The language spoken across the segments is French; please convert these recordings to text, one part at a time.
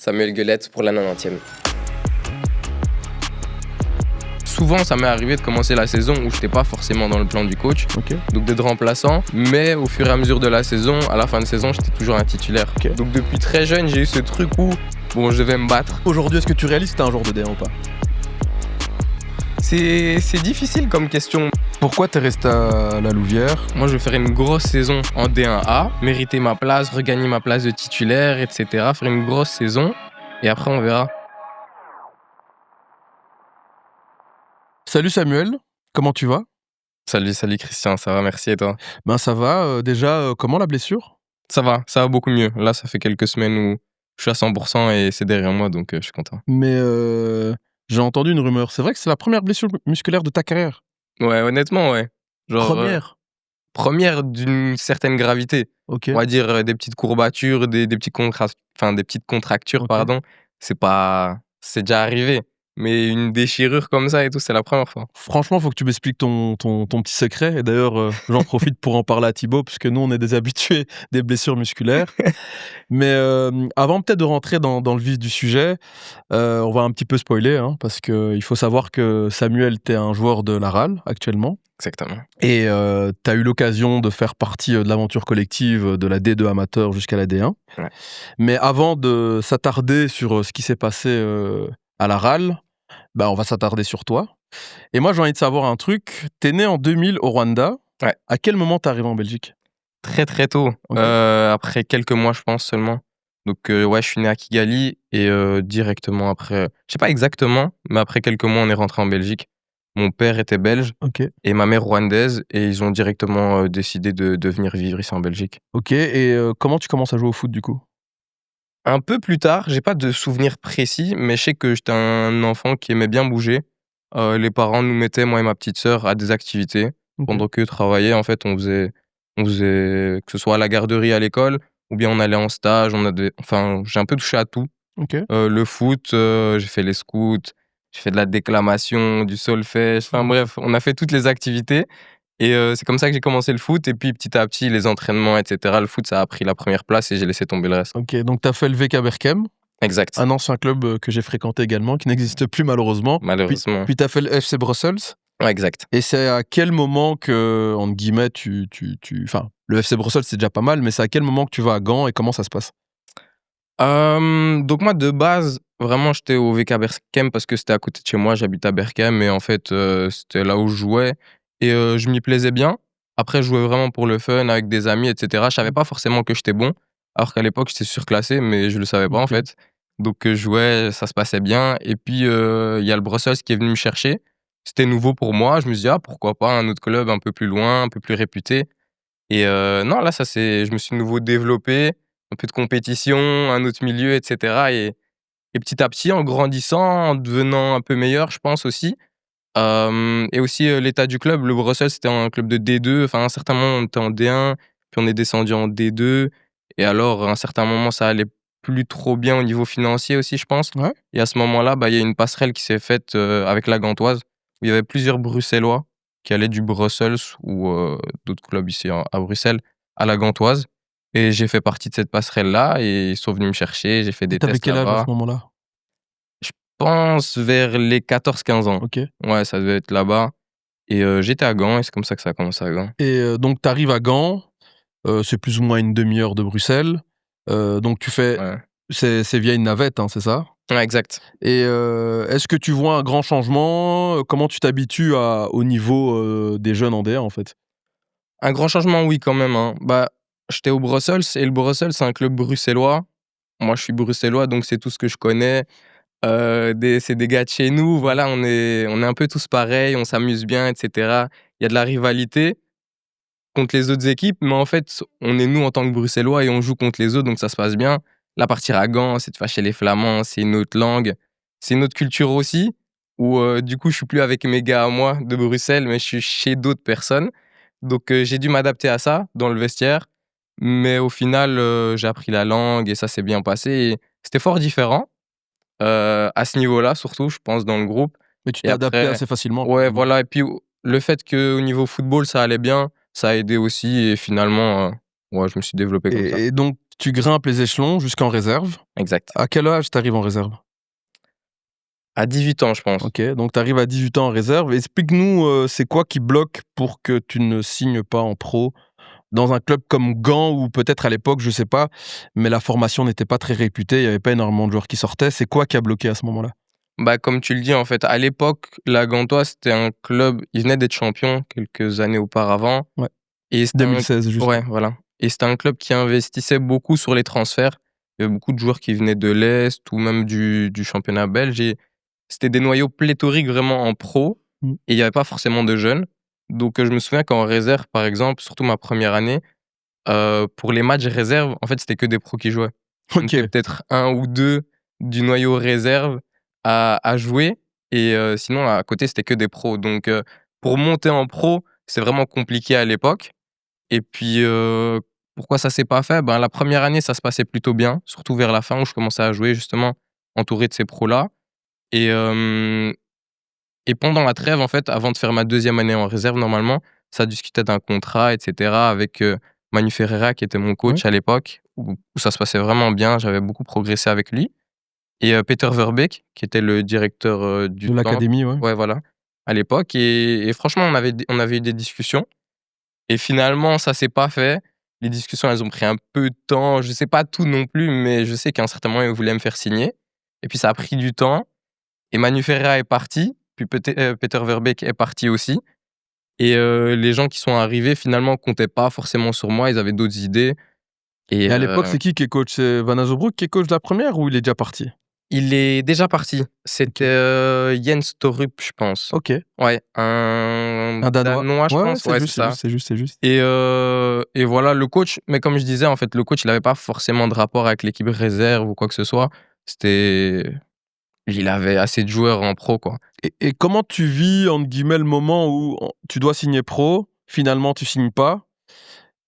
Samuel Guelette pour la 90e. Souvent, ça m'est arrivé de commencer la saison où je n'étais pas forcément dans le plan du coach, donc d'être remplaçant, mais au fur et à mesure de la saison, à la fin de saison, j'étais toujours un titulaire. Donc depuis très jeune, j'ai eu ce truc où je devais me battre. Aujourd'hui, est-ce que tu réalises que t'es un joueur de D1 ou pas? C'est difficile comme question. Pourquoi t'es resté à la Louvière? Moi, je vais faire une grosse saison en D1A, mériter ma place, regagner ma place de titulaire, etc. Faire une grosse saison, et après, on verra. Salut Samuel, comment tu vas? Salut Christian, ça va, merci et toi? Ben ça va, déjà, comment la blessure? Ça va beaucoup mieux. Là, ça fait quelques semaines où je suis à 100% et c'est derrière moi, donc je suis content. Mais j'ai entendu une rumeur, c'est vrai que c'est la première blessure musculaire de ta carrière? Ouais, honnêtement, ouais. Genre, première d'une certaine gravité. Ok. On va dire des petites courbatures, des petites contractures, Ok. pardon. C'est déjà arrivé. Mais une déchirure comme ça et tout, c'est la première fois. Franchement, faut que tu m'expliques ton petit secret. Et d'ailleurs, j'en profite pour en parler à Thibaut, puisque nous, on est des habitués des blessures musculaires. Mais avant peut-être de rentrer dans le vif du sujet, on va un petit peu spoiler, hein, parce qu'il faut savoir que Samuel, t'es un joueur de la RAL actuellement. Exactement. Et t'as eu l'occasion de faire partie de l'aventure collective de la D2 amateur jusqu'à la D1. Ouais. Mais avant de s'attarder sur ce qui s'est passé à la RAL, on va s'attarder sur toi. Et moi, j'ai envie de savoir un truc. T'es né en 2000 au Rwanda. Ouais. À quel moment t'es arrivé en Belgique? Très très tôt. Okay. Après quelques mois, je pense seulement. Donc ouais, je suis né à Kigali et directement après, je sais pas exactement, mais après quelques mois, on est rentré en Belgique. Mon père était belge et ma mère rwandaise et ils ont directement décidé de venir vivre ici en Belgique. Ok, et comment tu commences à jouer au foot du coup? Un peu plus tard, j'ai pas de souvenirs précis, mais je sais que j'étais un enfant qui aimait bien bouger. Les parents nous mettaient, moi et ma petite sœur, à des activités. Pendant qu'eux travaillaient, en fait, on faisait que ce soit à la garderie, à l'école, ou bien on allait en stage. J'ai un peu touché à tout. Le foot, j'ai fait les scouts, j'ai fait de la déclamation, du solfège. Enfin bref, on a fait toutes les activités. Et c'est comme ça que j'ai commencé le foot. Et puis petit à petit, les entraînements, etc. Le foot, ça a pris la première place et j'ai laissé tomber le reste. Ok, donc t'as fait le VK Berchem. Exact. Un ancien club que j'ai fréquenté également, qui n'existe plus malheureusement. Malheureusement. Puis t'as fait le FC Brussels. Ouais, exact. Et c'est à quel moment que, entre guillemets, Enfin, le FC Brussels, c'est déjà pas mal, mais c'est à quel moment que tu vas à Gand et comment ça se passe? Donc moi, de base, vraiment, j'étais au VK Berchem parce que c'était à côté de chez moi. J'habite à Berchem et en fait, c'était là où je jouais. Et je m'y plaisais bien. Après, je jouais vraiment pour le fun avec des amis, etc. Je savais pas forcément que j'étais bon, alors qu'à l'époque, j'étais surclassé, mais je le savais pas en fait. Donc je jouais, ça se passait bien. Et puis, il y a le Brussels qui est venu me chercher. C'était nouveau pour moi. Je me suis dit: «Ah, pourquoi pas un autre club un peu plus loin, un peu plus réputé?» Et non, là, je me suis de nouveau développé, un peu de compétition, un autre milieu, etc. Et petit à petit, en grandissant, en devenant un peu meilleur, je pense aussi. Et aussi l'état du club. Le Brussels, c'était un club de D2. Enfin, à un certain moment, on était en D1, puis on est descendu en D2. Et alors, à un certain moment, ça allait plus trop bien au niveau financier aussi, je pense. Ouais. Et à ce moment-là, il y a une passerelle qui s'est faite avec la Gantoise, où il y avait plusieurs Bruxellois qui allaient du Brussels ou d'autres clubs ici à Bruxelles à la Gantoise. Et j'ai fait partie de cette passerelle-là et ils sont venus me chercher. J'ai fait des T'avais tests quel âge à là-bas. ce moment-là? Je pense vers les 14-15 ans. Ok. Ouais, ça devait être là-bas. Et j'étais à Gand et c'est comme ça que ça a commencé à Gand. Et donc t'arrives à Gand, c'est plus ou moins une demi-heure de Bruxelles. Donc tu fais... Ouais. C'est via une navette, hein, c'est ça? Ouais, exact. Et est-ce que tu vois un grand changement? Comment tu t'habitues au niveau des jeunes en D1 en fait? Un grand changement, oui, quand même, hein. J'étais au Brussels et le Brussels, c'est un club bruxellois. Moi, je suis bruxellois, donc c'est tout ce que je connais. C'est des gars de chez nous, voilà, on est un peu tous pareils, on s'amuse bien, etc. Il y a de la rivalité contre les autres équipes, mais en fait, on est nous en tant que Bruxellois et on joue contre les autres, donc ça se passe bien. Là, partir à Gand, c'est de fâcher les Flamands, c'est une autre langue, c'est une autre culture aussi, où du coup, je suis plus avec mes gars à moi de Bruxelles, mais je suis chez d'autres personnes. Donc, j'ai dû m'adapter à ça dans le vestiaire, mais au final, j'ai appris la langue et ça s'est bien passé. Et c'était fort différent à ce niveau-là, surtout, je pense, dans le groupe. Mais tu Et t'es adapté après, assez facilement. ouais, voilà. Et puis, le fait qu'au niveau football, ça allait bien, ça a aidé aussi. Et finalement, ouais, je me suis développé comme ça. Et donc, tu grimpes les échelons jusqu'en réserve. Exact. À quel âge t'arrives en réserve? À 18 ans, je pense. Ok, donc t'arrives à 18 ans en réserve. Explique-nous, c'est quoi qui bloque pour que tu ne signes pas en pro dans un club comme Gand, où peut-être à l'époque, je sais pas, mais la formation n'était pas très réputée, il y avait pas énormément de joueurs qui sortaient. C'est quoi qui a bloqué à ce moment-là? Bah, comme tu le dis, en fait, à l'époque, la Gantoise, c'était un club, ils venaient d'être champions quelques années auparavant. Ouais. Et c'était 2016, juste. ouais, voilà. Et c'était un club qui investissait beaucoup sur les transferts. Il y avait beaucoup de joueurs qui venaient de l'Est ou même du championnat belge. Et c'était des noyaux pléthoriques vraiment en pro. Mm. Et il n'y avait pas forcément de jeunes. Donc, je me souviens qu'en réserve, par exemple, surtout ma première année, pour les matchs réserve, en fait, c'était que des pros qui jouaient. On Ok. était peut-être un ou deux du noyau réserve à jouer. Et sinon, à côté, c'était que des pros. Donc, pour monter en pro, c'est vraiment compliqué à l'époque. Et puis, pourquoi ça s'est pas fait? Ben, la première année, ça se passait plutôt bien, surtout vers la fin où je commençais à jouer justement entouré de ces pros-là. Et, et pendant la trêve, en fait, avant de faire ma deuxième année en réserve, normalement, ça discutait d'un contrat, et cetera, avec Manu Ferreira, qui était mon Ouais. coach à l'époque, où ça se passait vraiment bien. J'avais beaucoup progressé avec lui. Et Peter Verbeek, qui était le directeur du De temple. l'académie, ouais. Ouais, voilà, à l'époque. Et franchement, on avait eu des discussions. Et finalement, ça s'est pas fait. Les discussions, elles ont pris un peu de temps. Je sais pas tout non plus, mais je sais qu'à un certain moment, ils voulaient me faire signer. Et puis ça a pris du temps. Et Manu Ferreira est parti, puis Peter Verbeek est parti aussi. Et les gens qui sont arrivés, finalement, comptaient pas forcément sur moi. Ils avaient d'autres idées. Et Et à l'époque, c'est qui est coach? C'est Van Azebroek qui est coach de la première, ou il est déjà parti? il est déjà parti. Ok. C'était Jens Torup, je pense. Ok. Ouais, un Un Danois. Danois, je Ouais, ouais, pense. c'est Ouais, c'est juste, c'est ça. juste, c'est juste, c'est juste. Et voilà, le coach, mais comme je disais, en fait, le coach, il avait pas forcément de rapport avec l'équipe réserve ou quoi que ce soit. C'était Il avait assez de joueurs en pro, quoi. Et comment tu vis, entre guillemets, le moment où tu dois signer pro, finalement tu signes pas,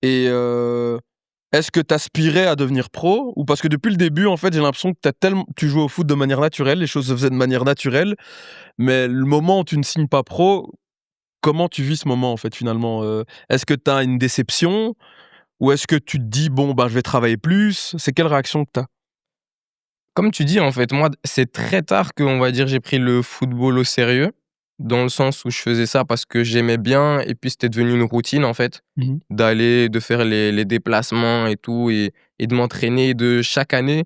et est-ce que tu aspirais à devenir pro, ou parce que depuis le début, en fait, j'ai l'impression que tu jouais au foot de manière naturelle, les choses se faisaient de manière naturelle, mais le moment où tu ne signes pas pro, comment tu vis ce moment, en fait, finalement? Est-ce que tu as une déception, ou est-ce que tu te dis: «Bon, bah, je vais travailler plus»? C'est quelle réaction que tu as? Comme tu dis, en fait, moi, c'est très tard que, on va dire, j'ai pris le football au sérieux, dans le sens où je faisais ça parce que j'aimais bien et puis c'était devenu une routine, en fait, Mmh. de faire les déplacements et tout et de m'entraîner, de chaque année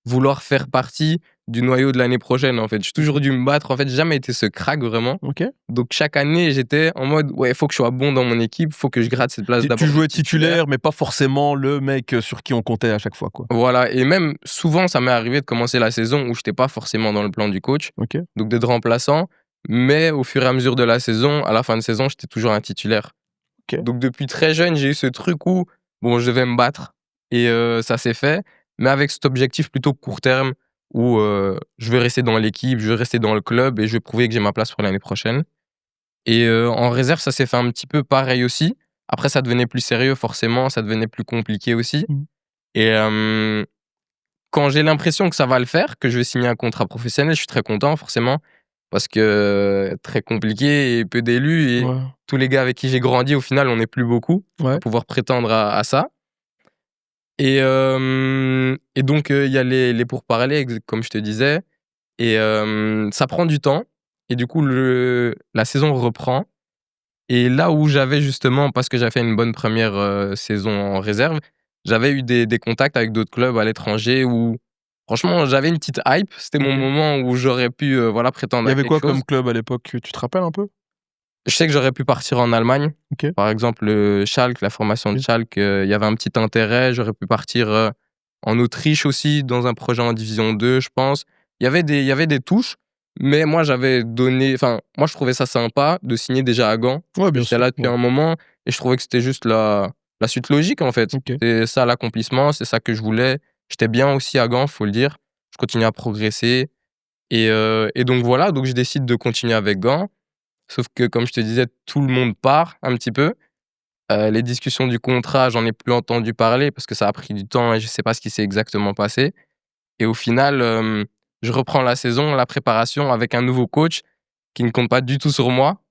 vouloir faire partie du noyau de l'année prochaine, en fait. J'ai toujours dû me battre, en fait, j'ai jamais été ce crack vraiment. OK. Donc chaque année, j'étais en mode: «Ouais, il faut que je sois bon dans mon équipe, faut que je gratte cette place Tu d'abord de jouais titulaire». titulaire, mais pas forcément le mec, sur qui on comptait à chaque fois, quoi. Voilà, et même souvent, ça m'est arrivé de commencer la saison où j'étais pas forcément dans le plan du coach, OK. donc d'être remplaçant, mais au fur et à mesure de la saison, à la fin de saison, j'étais toujours un titulaire. OK. Donc depuis très jeune, j'ai eu ce truc où, bon, je devais me battre et ça s'est fait, mais avec cet objectif plutôt court terme où, je vais rester dans l'équipe, je vais rester dans le club et je vais prouver que j'ai ma place pour l'année prochaine. Et en réserve, ça s'est fait un petit peu pareil aussi. Après, ça devenait plus sérieux forcément, ça devenait plus compliqué aussi. Mmh. Et quand j'ai l'impression que ça va le faire, que je vais signer un contrat professionnel, je suis très content forcément parce que très compliqué et peu d'élus et Ouais. tous les gars avec qui j'ai grandi, au final, on n'est plus beaucoup à Ouais. pouvoir prétendre à ça. Et donc il y a les pourparlers, comme je te disais, et ça prend du temps et du coup la saison reprend. Et là où j'avais justement, parce que j'avais fait une bonne première saison en réserve, j'avais eu des contacts avec d'autres clubs à l'étranger où franchement j'avais une petite hype. C'était mon OK. moment où j'aurais pu voilà, Il prétendre y à avait quelque quoi chose. comme club à l'époque? Tu te rappelles un peu? Je sais que j'aurais pu partir en Allemagne. OK. Par exemple, Schalke, la formation de OK. Schalke, il y avait un petit intérêt. J'aurais pu partir en Autriche aussi, dans un projet en division 2, je pense. Il y avait des touches, mais moi j'avais donné. Enfin, moi je trouvais ça sympa de signer déjà à Gand. Ouais, bien J'étais sûr, là depuis ouais. un moment et je trouvais que c'était juste la suite logique en fait. OK. C'est ça l'accomplissement, c'est ça que je voulais. J'étais bien aussi à Gand, faut le dire. Je continue à progresser et donc voilà, donc je décide de continuer avec Gand. Sauf que comme je te disais, tout le monde part un petit peu. Les discussions du contrat, j'en ai plus entendu parler parce que ça a pris du temps et je sais pas ce qui s'est exactement passé. Et au final, je reprends la saison, la préparation avec un nouveau coach qui ne compte pas du tout sur moi,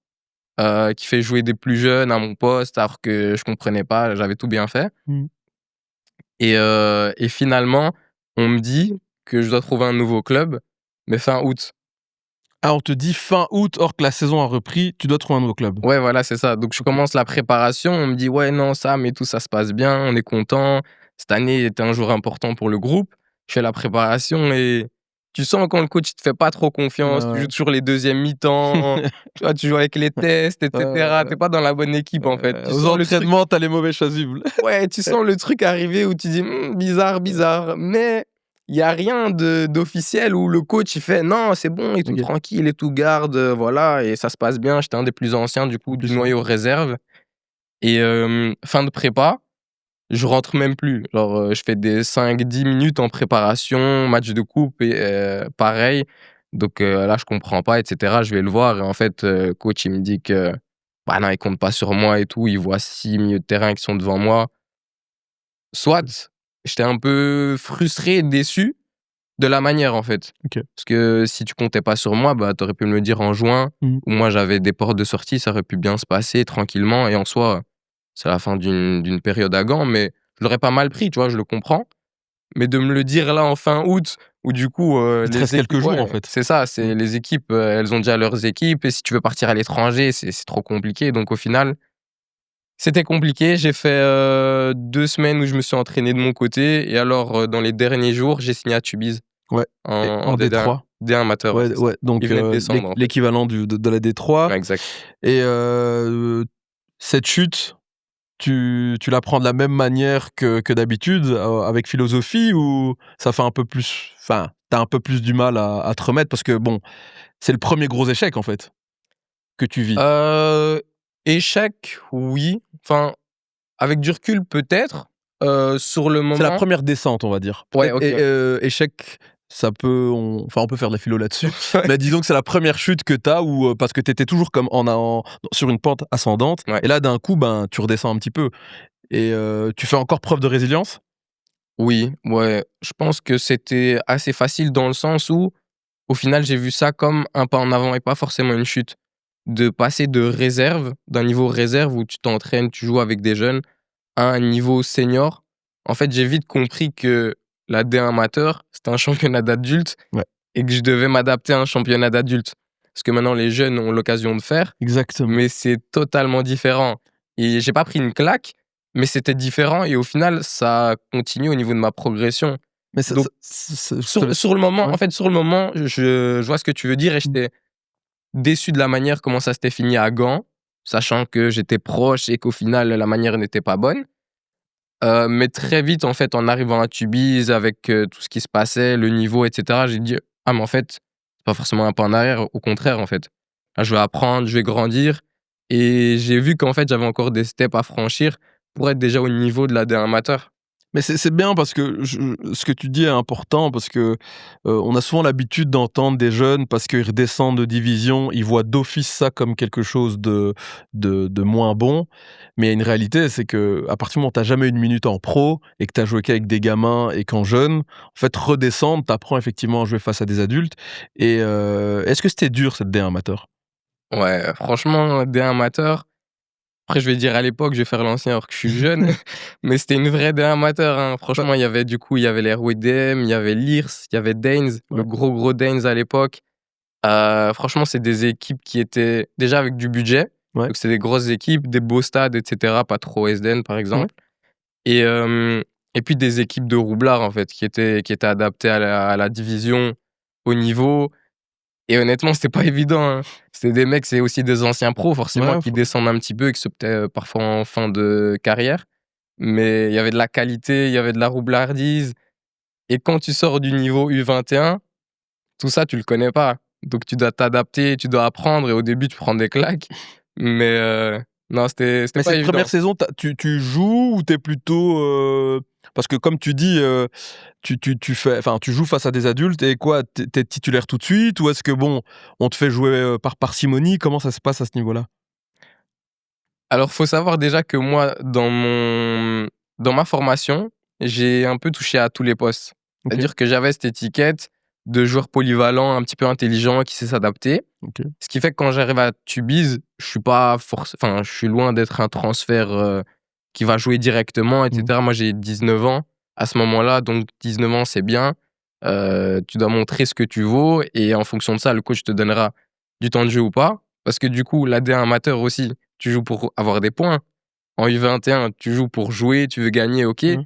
qui fait jouer des plus jeunes à mon poste alors que je comprenais pas, j'avais tout bien fait. Mmh. Et finalement, on me dit que je dois trouver un nouveau club, mais fin août. Ah, on te dit fin août, or que la saison a repris, tu dois trouver un nouveau club. Ouais, voilà, c'est ça. Donc je OK. commence la préparation, on me dit: «Ouais, non, Sam et tout, ça se passe bien, on est content. Cette année était un jour important pour le groupe». Je fais la préparation et tu sens quand le coach, il te fait pas trop confiance, tu joues Ouais, toujours les deuxièmes mi-temps, tu vois, tu joues avec les tests et cetera. Tu ouais. Pas dans la bonne équipe, en fait. Tu Aux sens le truc entraînements, tu as les mauvais chasubles. ouais, tu sens le truc arriver où tu dis: Bizarre, bizarre», mais il y a rien d'officiel où le coach, il fait: «Non, c'est bon et tout, OK. tranquille et tout, garde, voilà» et ça se passe bien. J'étais un des plus anciens, du En coup, du plus, ouais. noyau réserve et fin de prépa, je rentre même plus. Genre, je fais des 5-10 minutes en préparation, match de coupe et pareil. Donc là, je comprends pas et cetera. Je vais le voir et en fait, coach, il me dit que, bah, non, il compte pas sur moi et tout. Il voit 6 milieux de terrain qui sont devant moi. Soit, j'étais un peu frustré et déçu de la manière, en fait. OK. Parce que si tu comptais pas sur moi, bah, tu aurais pu me le dire en juin, Mmh. où moi j'avais des portes de sortie, ça aurait pu bien se passer tranquillement et en soi, c'est la fin d'une période à Gand, mais je l'aurais pas mal pris, tu vois? Je le comprends. Mais de me le dire là en fin août, où du coup, Il te reste les quelques équipes jours, en ouais, fait. c'est ça, Mmh. c'est les équipes, elles ont déjà leurs équipes et si tu veux partir à l'étranger, c'est trop compliqué donc au final c'était compliqué, j'ai fait, 2 semaines où je me suis entraîné de mon côté et alors, dans les derniers jours, j'ai signé à Tubize Ouais, en en D1 D3. D1 amateur, ouais, Ouais, c'est ça. ouais, Ils donc venaient de descendre, en fait. l'équivalent de la D3 Ouais, exact. et cette chute, tu la prends de la même manière que d'habitude, avec philosophie ou ça fait un peu plus enfin, tu as un peu plus du mal à te remettre? Parce que bon, c'est le premier gros échec, en fait, que tu vis. Heu, Échec, oui, enfin, avec du recul peut-être, sur le C'est la moment première descente, on va dire. ouais, Peut-être OK. échec, ça peut on peut faire de la philo là-dessus, mais disons que c'est la première chute que tu as où, parce que tu étais toujours comme sur une pente ascendante Ouais. et là, d'un coup, ben, tu redescends un petit peu et tu fais encore preuve de résilience? Oui, ouais, je pense que c'était assez facile dans le sens où, au final, j'ai vu ça comme un pas en avant et pas forcément une chute. De passer de réserve, d'un niveau réserve où tu t'entraînes, tu joues avec des jeunes, à un niveau senior. En fait, j'ai vite compris que la D1 amateur, c'était un championnat d'adultes Ouais, et que je devais m'adapter à un championnat d'adultes. Ce que maintenant les jeunes ont l'occasion de faire, exactement. mais c'est totalement différent. Et j'ai pas pris une claque, mais c'était différent et au final, ça a continué au niveau de ma progression. Mais ça Donc, je te laisse sur le moment, ouais. en fait, sur le moment, je vois ce que tu veux dire et Mmh. j'étais déçu de la manière comment ça s'était fini à Gand, sachant que j'étais proche et qu'au final, la manière n'était pas bonne. Mais très vite, en fait, en arrivant à Tubize avec, tout ce qui se passait, le niveau et cetera, j'ai dit: «Ah mais en fait, c'est pas forcément un pas en arrière, au contraire, en fait. Là, je vais apprendre, je vais grandir» et j'ai vu qu'en fait, j'avais encore des steps à franchir pour être déjà au niveau de la D1 amateur. Mais c'est bien parce que ce que tu dis est important parce que, on a souvent l'habitude d'entendre des jeunes parce qu'ils redescendent de division, ils voient d'office ça comme quelque chose de moins bon. Mais il y a une réalité, c'est qu'à partir du moment où tu as jamais eu une minute en pro et que tu as joué qu'avec des gamins et qu'en jeune, en fait redescendre, tu apprends effectivement à jouer face à des adultes et est-ce que c'était dur cette D1 amateur? Ouais, franchement, D1 amateur, après je vais dire à l'époque, je vais faire l'ancien alors que je suis jeune, mais c'était une vraie D1 amateur, hein. Bah, Franchement, il y avait du coup, il y avait les RWDM, il y avait l'IRS, il y avait Danes, le ouais, gros Danes à l'époque. Franchement, c'est des équipes qui étaient déjà avec du budget, ouais, donc c'est des grosses équipes, des beaux stades et cetera, pas trop SDN par ouais. exemple et et puis des équipes de roublards en fait qui étaient adaptées à la division haut niveau et honnêtement, c'était pas évident, hein. C'était des mecs, c'est aussi des anciens pros forcément Ouais, qui descendent un petit peu et qui sont peut-être, parfois en fin de carrière, mais il y avait de la qualité, il y avait de la roublardise et quand tu sors du niveau U21, tout ça, tu le connais pas. Donc tu dois t'adapter, tu dois apprendre et au début, tu prends des claques. Mais non, c'était mais pas cette première évident. saison, tu joues ou t'es plutôt, parce que comme tu dis, tu fais enfin, tu joues face à des adultes et quoi, tu es titulaire tout de suite ou est-ce que bon, on te fait jouer, par parcimonie? Comment ça se passe à ce niveau-là? Alors, faut savoir déjà que moi, dans ma formation, j'ai un peu touché à tous les postes. OK, C'est-à-dire que j'avais cette étiquette de joueur polyvalent, un petit peu intelligent, qui sait s'adapter. OK. Ce qui fait que quand j'arrive à Tubize, je suis loin d'être un transfert, qui va jouer directement et Mmh. cetera. Moi, j'ai 19 ans. à ce moment-là, donc 19 ans, c'est bien. Tu dois montrer ce que tu vaux et en fonction de ça, le coach te donnera du temps de jeu ou pas. Parce que du coup, la D1 amateur aussi, tu joues pour avoir des points. En U21, tu joues pour jouer, tu veux gagner, OK. Mmh.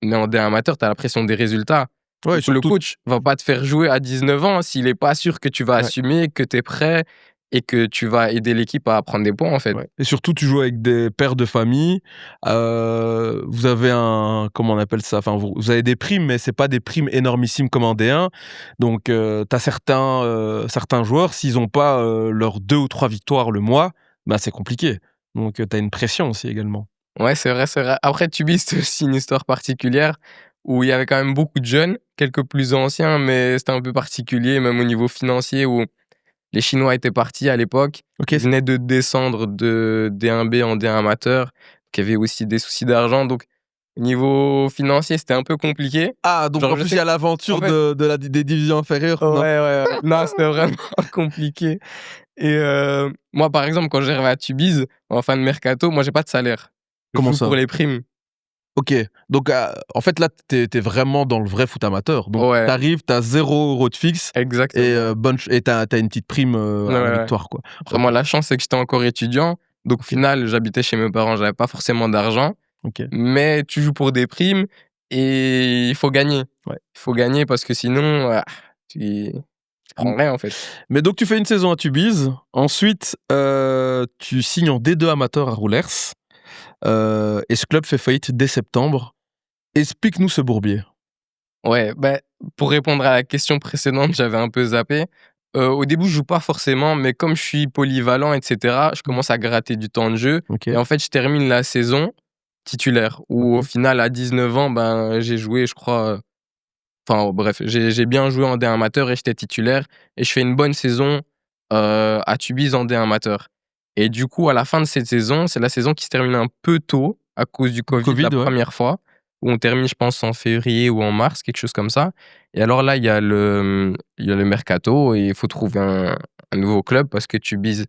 Mais en D1 amateur, tu as la pression des résultats. Ouais, Donc le surtout coach va pas te faire jouer à 19 ans s'il est pas sûr que tu vas ouais, assumer, que tu es prêt et que tu vas aider l'équipe à prendre des points, en fait. ouais et surtout tu joues avec des pères de famille, vous avez un comment on appelle ça? Enfin vous avez des primes, mais c'est pas des primes énormissimes comme en D1. Donc tu as certains joueurs, s'ils ont pas, leurs 2 ou 3 victoires le mois, bah, c'est compliqué. Donc tu as une pression aussi également. Ouais, c'est vrai, c'est vrai. Après, Tubi, c'est aussi une histoire particulière où il y avait quand même beaucoup de jeunes, quelques plus anciens, mais c'était un peu particulier, même au niveau financier, où les Chinois étaient partis à l'époque. OK, Ils venaient de descendre de D1B en D1 amateur. Donc, il y avait aussi des soucis d'argent. Donc, au niveau financier, c'était un peu compliqué. ah donc Genre, en je plus il sais y a qu'en l'aventure fait, des divisions inférieures, ouais, non? ouais, ouais. Non, c'était vraiment compliqué. Et moi, par exemple, quand j'arrive à Tubize, en fin de mercato, moi, j'ai pas de salaire. Je Comment joue pour ça? les primes. OK, donc en fait là, tu es vraiment dans le vrai foot amateur. Donc tu Ouais, arrives, tu as 0 € de fixe et exactement. bonne ch et tu as une petite prime, Ouais, à la ouais. victoire, quoi. Après, OK, moi, la chance, c'est que j'étais encore étudiant. Donc, au OK, final, j'habitais chez mes parents, j'avais pas forcément d'argent. OK, Mais tu joues pour des primes et il faut gagner. ouais. Il faut gagner parce que sinon, tu Mmh, prends rien, en fait. mais donc tu fais une saison à Tubize. Ensuite, tu signes en D2 amateur à Roulers, et ce club fait faillite dès septembre. Explique-nous ce bourbier. Ouais, bah, pour répondre à la question précédente, j'avais un peu zappé. Au début, je joue pas forcément, mais comme je suis polyvalent et cetera, je Mmh. commence à gratter du temps de jeu et OK, en fait, je termine la saison titulaire où au OK. final, à 19 ans, ben, j'ai joué, je crois, enfin bref, j'ai bien joué en D1 amateur et j'étais titulaire et je fais une bonne saison, à Tubize en D1 amateur et du coup, à la fin de cette saison, c'est la saison qui se termine un peu tôt à cause du Covid la Covid, ouais. première fois, où on termine, je pense, en février ou en mars, quelque chose comme ça et alors là, il y a le mercato et il faut trouver un nouveau club parce que Tubize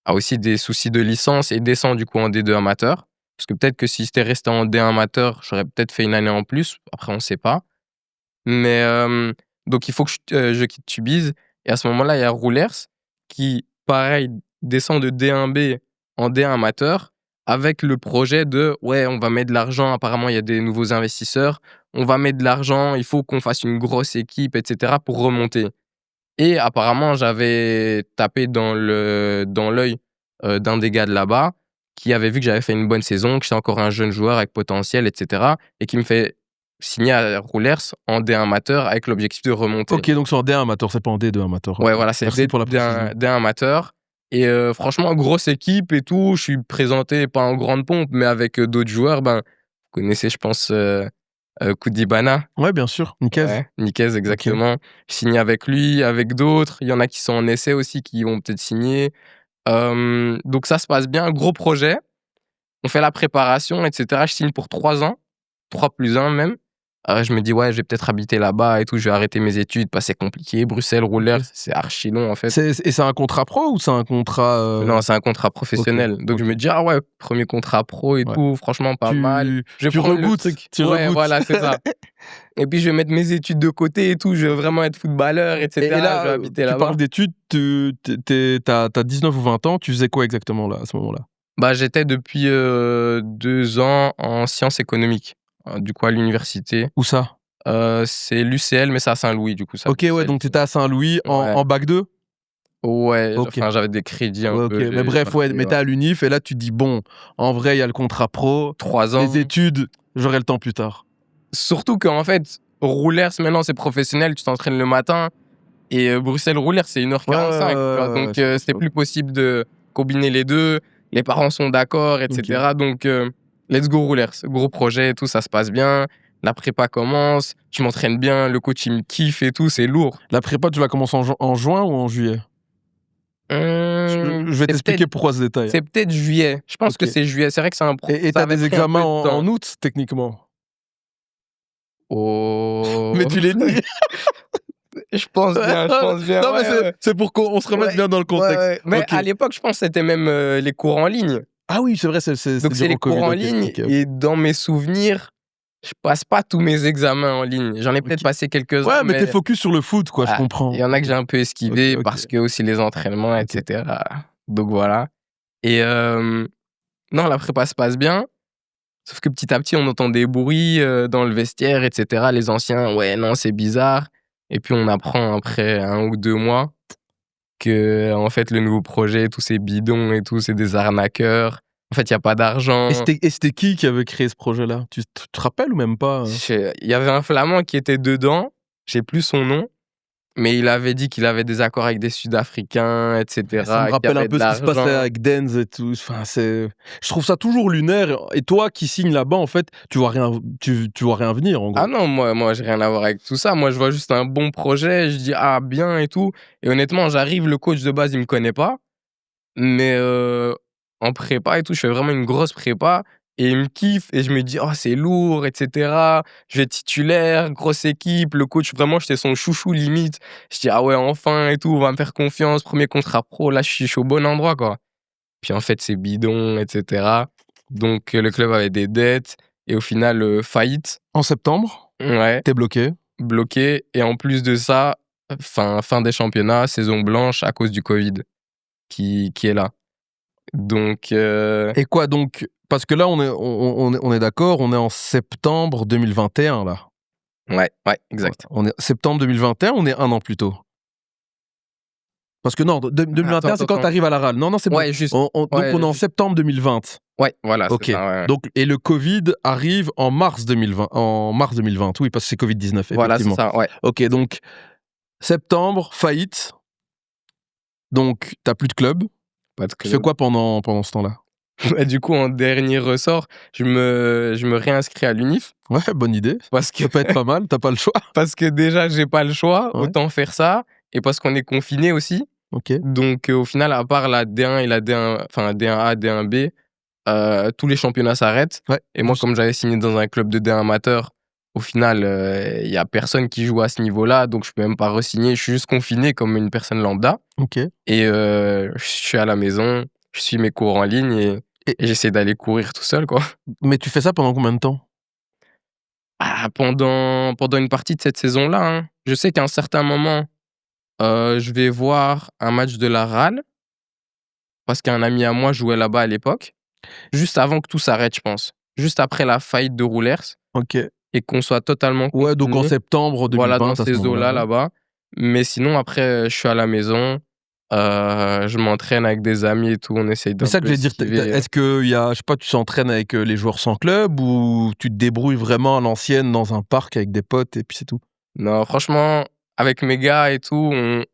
a aussi des soucis de licence et descend du coup en D2 amateur. Parce que peut-être que si j'étais resté en D1 amateur, j'aurais peut-être fait une année en plus, après on sait pas. Mais donc il faut que je quitte Tubize et à ce moment-là, il y a Roulers qui, pareil, descend de D1B en D1 amateur avec le projet de: «Ouais, on va mettre de l'argent, apparemment il y a des nouveaux investisseurs, on va mettre de l'argent, il faut qu'on fasse une grosse équipe et cetera pour remonter» et apparemment, j'avais tapé dans l'œil, d'un des gars de là-bas qui avait vu que j'avais fait une bonne saison, que j'étais encore un jeune joueur avec potentiel et cetera et qui me fait signer à Roulers en D1 amateur avec l'objectif de remonter. OK, donc c'est en D1 amateur, c'est pas en D2 amateur. OK. Ouais, voilà, c'est Merci pour la précision. D1 amateur et franchement, grosse équipe et tout. Je suis présenté pas en grande pompe, mais avec, d'autres joueurs. Ben, vous connaissez, je pense, Koudibana? Ouais, bien sûr, Nicaise. Ouais, Nicaise, OK. exactement. Je signe avec lui, avec d'autres. Il y en a qui sont en essai aussi, qui vont peut-être signer. Donc ça se passe bien, gros projet. On fait la préparation et cetera. Je signe pour 3 ans, 3 plus 1 même. Je me dis: «Ouais, je vais peut-être habiter là-bas et tout, je vais arrêter mes études, pas c'est compliqué. Bruxelles, Roulers, OK. c'est archi long, en fait». C'est un contrat pro ou c'est un contrat, Non, c'est un contrat OK, professionnel. Donc je OK, me dis: «Ah ouais, premier contrat pro et ouais. tout, franchement pas mal. Tu Je vais tu prendre le regoutes, truc». tu Ouais, regoutes. voilà, c'est ça. Et puis je vais mettre mes études de côté et tout, je vais vraiment être footballeur et Et cetera, je là, vais habiter tu parles là-bas. d'études, tu as 19 ou 20 ans, tu faisais quoi exactement là, à ce moment-là? Bah, j'étais depuis, 2 ans en sciences économiques, du coup à l'université. Où ça? C'est l'UCL, mais c'est à Saint-Louis, du coup, c'est à OK, ouais, Bruxelles. donc tu étais à Saint-Louis Ouais, en bac 2? ouais, OK. enfin, j'avais des crédits un Ouais, OK, peu, mais j'ai bref, ouais, raté, mais tu ouais. es à l'unif et là tu te dis: «Bon, en vrai, il y a le contrat pro, 3 les ans. études, j'aurai le temps plus tard». Surtout qu'en fait, Roulers, maintenant, c'est professionnel, tu t'entraînes le matin et Bruxelles-Roulers, c'est une heure Ouais, ouais, ouais, 45, tu vois? ouais, ouais, ouais, Donc c'était OK. plus possible de combiner les 2. Les parents sont d'accord et OK. cetera, donc let's go Roulers. Gros projet et tout, ça se passe bien. La prépa commence, je m'entraîne bien, le coach, il me kiffe et tout, c'est lourd. La prépa, tu la commences en juin ou en juillet? Je vais C'est peut-être t'expliquer pourquoi ce détail. c'est peut-être juillet. Je pense que OK. c'est juillet. C'est vrai que c'est un pro Et tu ça as avait des pris un examens peu de en temps. août, techniquement? Mais Oh! tu les nies? Je pense Ouais, bien, je ouais. pense bien. Non, mais Ouais, ouais. c'est pour qu'on se remette Ouais, bien dans le ouais, contexte. ouais. Mais OK. à l'époque, je pense que c'était même, les cours en ligne. Ah oui, c'est vrai, c'est Donc c'est durant les le cours Covid. en OK, ligne OK, OK. et dans mes souvenirs, Je passe pas tous mes examens en ligne. J'en ai peut-être OK. passé quelques-uns, Ouais, mais mais t'es focus sur le foot, quoi, je ah, comprends. il y en a que OK. j'ai un peu OK, esquivé OK, parce que aussi les entraînements, et OK. cetera. Donc voilà. Et non, la prépa se passe bien, sauf que petit à petit, on entend des bruits, dans le vestiaire, et cetera. Les anciens: «Ouais, non, c'est bizarre», et puis on apprend après 1 ou 2 mois qu'en fait, le nouveau projet, tous ces bidons et tout, c'est des arnaqueurs. En fait, il y a pas d'argent. Et c'était qui avait créé ce projet-là? Tu te rappelles ou même pas, Il y avait un Flamand qui était dedans, j'ai plus son nom, mais il avait dit qu'il avait des accords avec des Sud-Africains, et Ça me cetera, qu'il y rappelle un avait de peu ce qui se passait l'argent. avec Dens et tout. Enfin, je trouve ça toujours lunaire. Et toi qui signes là-bas, en fait, tu vois rien venir, en Ah gros. non, moi j'ai rien à voir avec tout ça. Moi, je vois juste un bon projet, je dis: «Ah bien» et tout, et honnêtement, j'arrive, le coach de base, il me connaît pas, mais en prépa et tout, je fais vraiment une grosse prépa et il me kiffe et je me dis: «Oh, c'est lourd, et cetera. Je vais être titulaire, grosse équipe». Le coach, vraiment, j'étais son chouchou limite. Je dis: «Ah ouais, enfin et tout, on va me faire confiance, premier contrat pro, là, je suis au bon endroit, quoi». Puis en fait, c'est bidon, et cetera. Donc le club avait des dettes et au final, faillite. En septembre, Ouais. t'es bloqué. Bloqué, et en plus de ça, fin des championnats, saison blanche à cause du Covid qui est là. Donc Et quoi donc? Parce que là, on est d'accord, on est en septembre 2021, là. ouais, Ouais, exact. on est septembre 2021, on est un an plus tôt. Parce que non, Attends, 2021, c'est attends, quand attends. tu arrives à la RAL. Non, non, c'est bon. Ouais, juste. Donc on est Ouais, en juste. septembre 2020. Ouais, voilà, c'est OK. ça, ouais, ouais. Donc et le Covid arrive en mars 2020. En mars 2020, oui, parce que c'est Covid-19, Voilà, c'est effectivement. ça, ouais. OK, donc septembre, faillite. Donc t'as plus de club. Pas de Tu fais club. quoi pendant ce temps-là? Et du coup, en dernier ressort, je me réinscris à l'UNIF Ouais, bonne idée. parce que Ça peut être pas mal, t'as pas le choix. parce que déjà, j'ai pas le choix, Ouais, autant faire ça, et parce qu'on est confinés aussi. OK. Donc au final, à part la D1 et la D1, enfin D1A, D1B, tous les championnats s'arrêtent, Ouais, et moi, juste. comme j'avais signé dans un club de D1 amateur, au final, il y a personne qui joue à ce niveau-là, donc je peux même pas re-signer. Je suis juste confiné comme une personne lambda, OK. et je suis à la maison, je suis mes cours en ligne, Et et j'essaie d'aller courir tout seul, quoi. mais tu fais ça pendant combien de temps? Ah, pendant une partie de cette saison-là, hein. Je sais qu'à un certain moment, je vais voir un match de la RAL parce qu'un ami à moi jouait là-bas à l'époque. Juste avant que tout s'arrête, je pense. Juste après la faillite de Roulers OK. et qu'on soit totalement Ouais, donc en confinés, septembre voilà, dans 2020 à ce ces moment-là, eaux-là, ouais. là-bas. Mais sinon, après, je suis à la maison, je m'entraîne avec des amis et tout, on essaye Mais d'un ça que peu je vais dire, esquiver. est-ce qu'il y a, je sais pas, tu s'entraînes avec les joueurs sans club ou tu te débrouilles vraiment à l'ancienne dans un parc avec des potes et puis c'est tout? Non, franchement, avec mes gars et tout,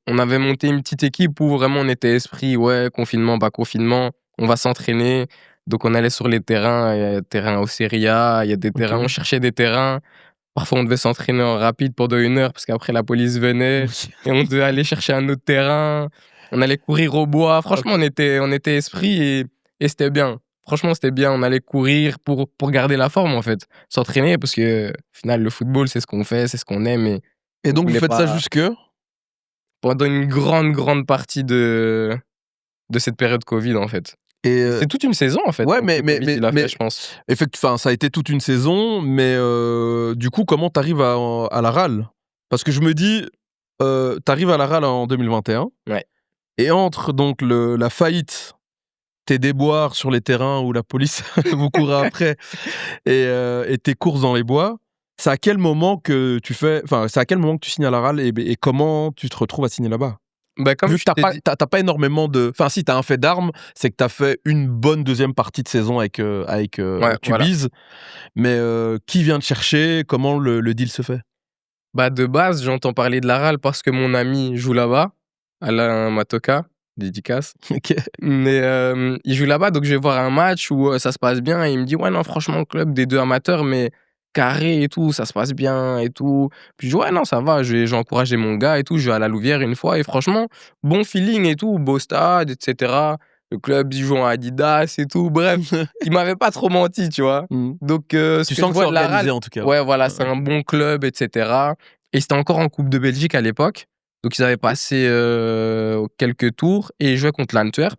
on avait monté une petite équipe où vraiment on était esprit, ouais, confinement, pas confinement, on va s'entraîner. Donc on allait sur les terrains, il y a des terrains au Serie A, il y a des terrains, on OK. cherchait des terrains. Parfois, on devait s'entraîner en rapide pendant 1 heure parce qu'après la police venait Oui. et on devait aller chercher un autre terrain. On allait courir au bois. Franchement, OK. on était esprit, et c'était bien. Franchement, c'était bien. On allait courir pour garder la forme, en fait. S'entraîner parce que, au final, le football, c'est ce qu'on fait, c'est ce qu'on aime, et Et on donc vous voulait faites ça pas jusque? pendant une grande, grande partie de cette période Covid, en fait. Et C'est toute une saison, en fait, ouais, hein, que le Covid, il a fait, je pense. enfin, ça a été toute une saison, mais du coup, comment t'arrives à la RAL? Parce que je me dis, tu à la RAL en 2021 Ouais. et entre donc la faillite, tes déboires sur les terrains où la police vous courez après et tes courses dans les bois, c'est à quel moment que tu fais enfin, c'est à quel moment que tu signes à la RAL et comment tu te retrouves à signer là-bas? Bah, comme Vu que je t'ai dit. tu pas énormément de enfin si, tu as un fait d'armes, c'est que tu as fait une bonne deuxième partie de saison Ouais, avec voilà. Tubize, mais qui vient te chercher? Comment le deal se fait? Bah, de base, j'entends parler de la RAL parce que mon ami joue là-bas, Alain Matoka, dédicace. OK. Mais il joue là-bas, donc je vais voir un match où ça se passe bien, et il me dit: «Ouais, non, franchement, club des 2 amateurs, mais carré et tout, ça se passe bien et tout». Puis je dis: «Ouais, non, ça va». J'ai encouragé mon gars et tout. Je vais à la Louvière une fois, et franchement, bon feeling et tout, beau stade, et cetera. Le club, ils jouent en Adidas et tout. Bref, il m'avait pas trop menti, tu vois? Mmh. Donc ce Tu que je sens que c'est vois de la organisé RAL, en tout cas, ouais. ouais, voilà, Ouais, c'est ouais. un bon club, et cetera, et c'était encore en Coupe de Belgique à l'époque. Donc ils avaient passé quelques tours et ils jouaient contre l'Antwerp.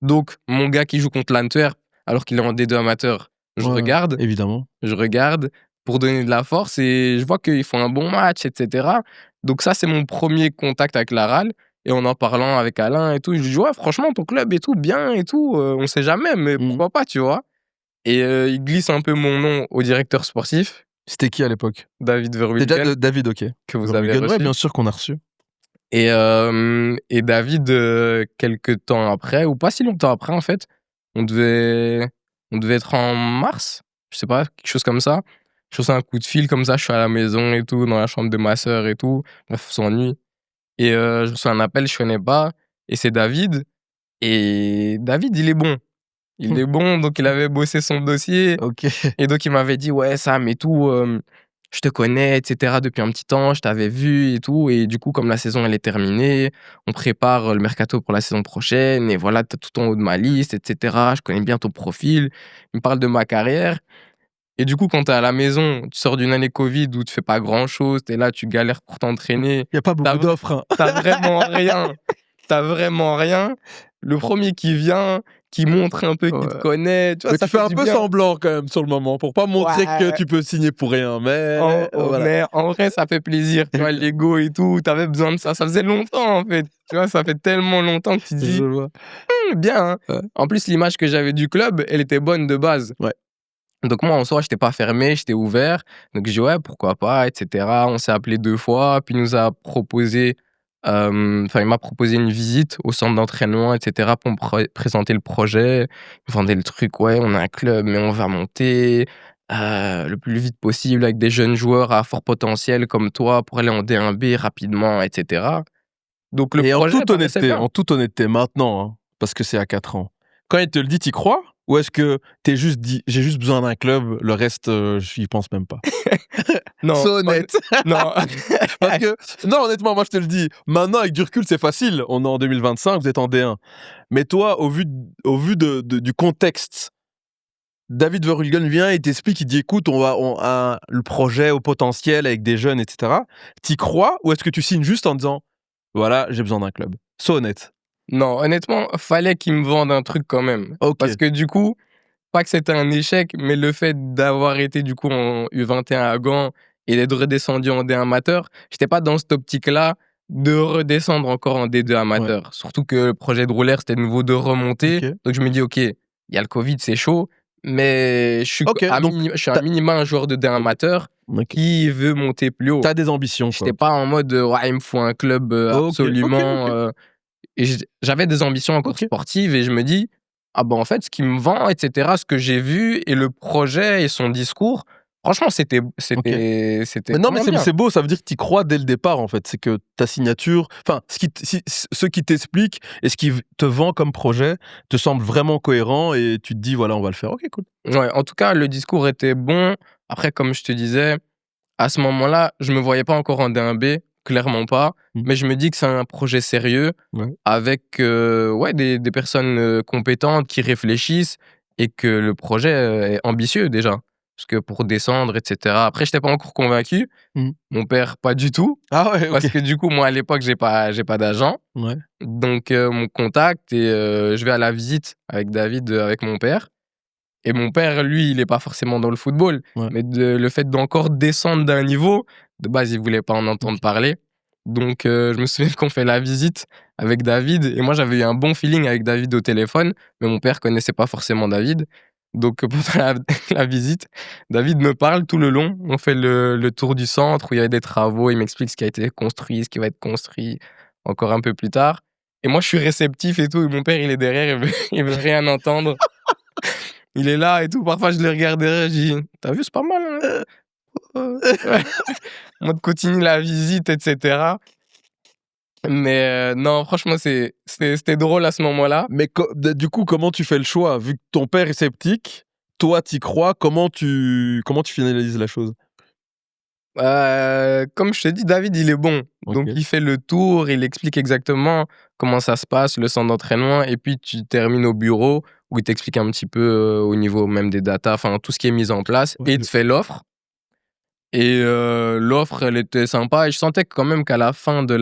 Donc mon gars qui joue contre l'Antwerp, alors qu'il est en D2 amateur, je Ouais, ouais, regarde, évidemment. je regarde, pour donner de la force et je vois qu'ils font un bon match, etc. Donc ça, c'est mon premier contact avec la RAL. Et en parlant avec Alain et tout, je lui dis, ouais, franchement, ton club et tout, bien et tout, on sait jamais, mais pourquoi pas, tu vois. Et il glisse un peu mon nom au directeur sportif, C'était qui à l'époque? David C'était Verwilken, déjà David, ok. que vous avez Vermeulen, ouais, reçu. bien sûr qu'on a reçu. Et David, quelques temps après, ou pas si longtemps après, en fait, on devait être en mars, je sais pas, quelque chose comme ça. Je reçois un coup de fil comme ça, je suis à la maison et tout, dans la chambre de ma sœur et tout. Bref, on s'ennuie. Et je reçois un appel, je connais pas, et c'est David. Et David, il est bon. Il est bon, donc il avait bossé son dossier. Ok. Et donc il m'avait dit, ouais, Sam et tout, je te connais, etc. depuis un petit temps, je t'avais vu et tout. Et du coup, comme la saison elle est terminée, on prépare le mercato pour la saison prochaine. Et voilà, t'es tout en haut de ma liste, etc. Je connais bien ton profil. Il me parle de ma carrière. Et du coup, quand t'es à la maison, tu sors d'une année Covid où tu fais pas grand chose, t'es là, tu galères pour t'entraîner. Il y a pas beaucoup d'offres. Hein. T'as vraiment rien. T'as vraiment rien. Le premier qui vient, qui montre un peu qu'il te connaît, tu vois, Mais ça tu fais fait un du peu bien. semblant quand même sur le moment pour pas montrer que tu peux signer pour rien. Mais voilà. Mais en vrai, ça fait plaisir, tu vois, l'ego et tout. T'avais besoin de ça. Ça faisait longtemps, en fait. Tu vois, ça fait tellement longtemps que tu te dis, Je vois. bien. Hein. Ouais. En plus, l'image que j'avais du club, elle était bonne de base. Ouais. Donc moi, en soi, j'étais pas fermé, j'étais ouvert. Donc je dis, ouais, pourquoi pas, etc. On s'est appelé 2 fois, puis il nous a proposé, il m'a proposé une visite au centre d'entraînement, etc. pour me présenter le projet. Il vendait le truc, ouais, on a un club, mais on va monter le plus vite possible avec des jeunes joueurs à fort potentiel comme toi pour aller en D1B rapidement, etc. Donc le Et projet paraissait bien. en toute honnêteté, maintenant, hein, parce que c'est à 4 ans, quand il te le dit, t'y crois? Ou est-ce que t'es juste dit, j'ai juste besoin d'un club, le reste, j'y pense même pas? Non, Sois honnête. non. Parce que, non, honnêtement, moi je te le dis, maintenant avec du recul, c'est facile. On est en 2025, vous êtes en D1. Mais toi, au vu du contexte, David Verhulgen vient et t'explique, il dit écoute, le projet au potentiel avec des jeunes, etc. T'y crois ou est-ce que tu signes juste en disant voilà, j'ai besoin d'un club? Sois honnête. Non, honnêtement, fallait qu'ils me vendent un truc quand même. Ok. Parce que du coup, pas que c'était un échec, mais le fait d'avoir été du coup en U21 à Gand et d'être redescendu en D1 amateur, j'étais pas dans cette optique-là de redescendre encore en D2 amateur. Surtout que le projet de roulaire, c'était de nouveau de remonter. Ok. Donc je me dis, ok, il y a le Covid, c'est chaud, mais je suis, Ok, donc je suis un minima un joueur de D1 amateur Ok. qui veut monter plus haut. T'as des ambitions, quoi. J'étais pas en mode, ouais, il me faut un club Ok, absolument. ok. Et j'avais des ambitions encore Ok. sportives et je me dis, ah bah en fait, ce qui me vend, etc., ce que j'ai vu et le projet et son discours, franchement, c'était Mais non, mais vraiment bien. c'est beau, ça veut dire que tu crois dès le départ, en fait. C'est que ta signature, enfin, ce qui t'explique et ce qui te vend comme projet te semble vraiment cohérent et tu te dis, voilà, on va le faire. Ok, cool. Ouais, en tout cas, le discours était bon. Après, comme je te disais, à ce moment-là, je me voyais pas encore en D1B, clairement pas. Mais je me dis que c'est un projet sérieux Ouais. avec ouais, des personnes compétentes qui réfléchissent et que le projet est ambitieux déjà. Parce que pour descendre, etc. Après, je n'étais pas encore convaincu. Mon père, pas du tout. Ah ouais, ok. Parce que du coup, moi, à l'époque, j'ai pas d'agent. Ouais. Donc, mon contact et je vais à la visite avec David, avec mon père. Et mon père, lui, il est pas forcément dans le football. Ouais. Mais le fait d'encore descendre d'un niveau, de base, il voulait pas en entendre parler. Donc, je me souviens qu'on fait la visite avec David. Et moi, j'avais eu un bon feeling avec David au téléphone. Mais mon père connaissait pas forcément David. Donc, pendant la visite, David me parle tout le long. On fait le tour du centre où il y a des travaux. Il m'explique ce qui a été construit, ce qui va être construit encore un peu plus tard. Et moi, je suis réceptif et tout. Et mon père, il est derrière. Il veut rien entendre. Il est là et tout. Parfois, je le regarde derrière, je dis, t'as vu, c'est pas mal. Hein. Ouais. Moi, de continuer la visite, etc. Mais non, franchement, c'était drôle à ce moment-là. Mais du coup, comment tu fais le choix? Vu que ton père est sceptique, toi, t'y crois, comment tu finalises la chose? Comme je te dis, David, il est bon. Donc, il fait le tour, il explique exactement comment ça se passe, le centre d'entraînement. Et puis, tu termines au bureau où il t'explique un petit peu au niveau même des datas, enfin, tout ce qui est mis en place. Et il te fait l'offre. Et l'offre, elle était sympa. Et je sentais quand même qu'à la fin de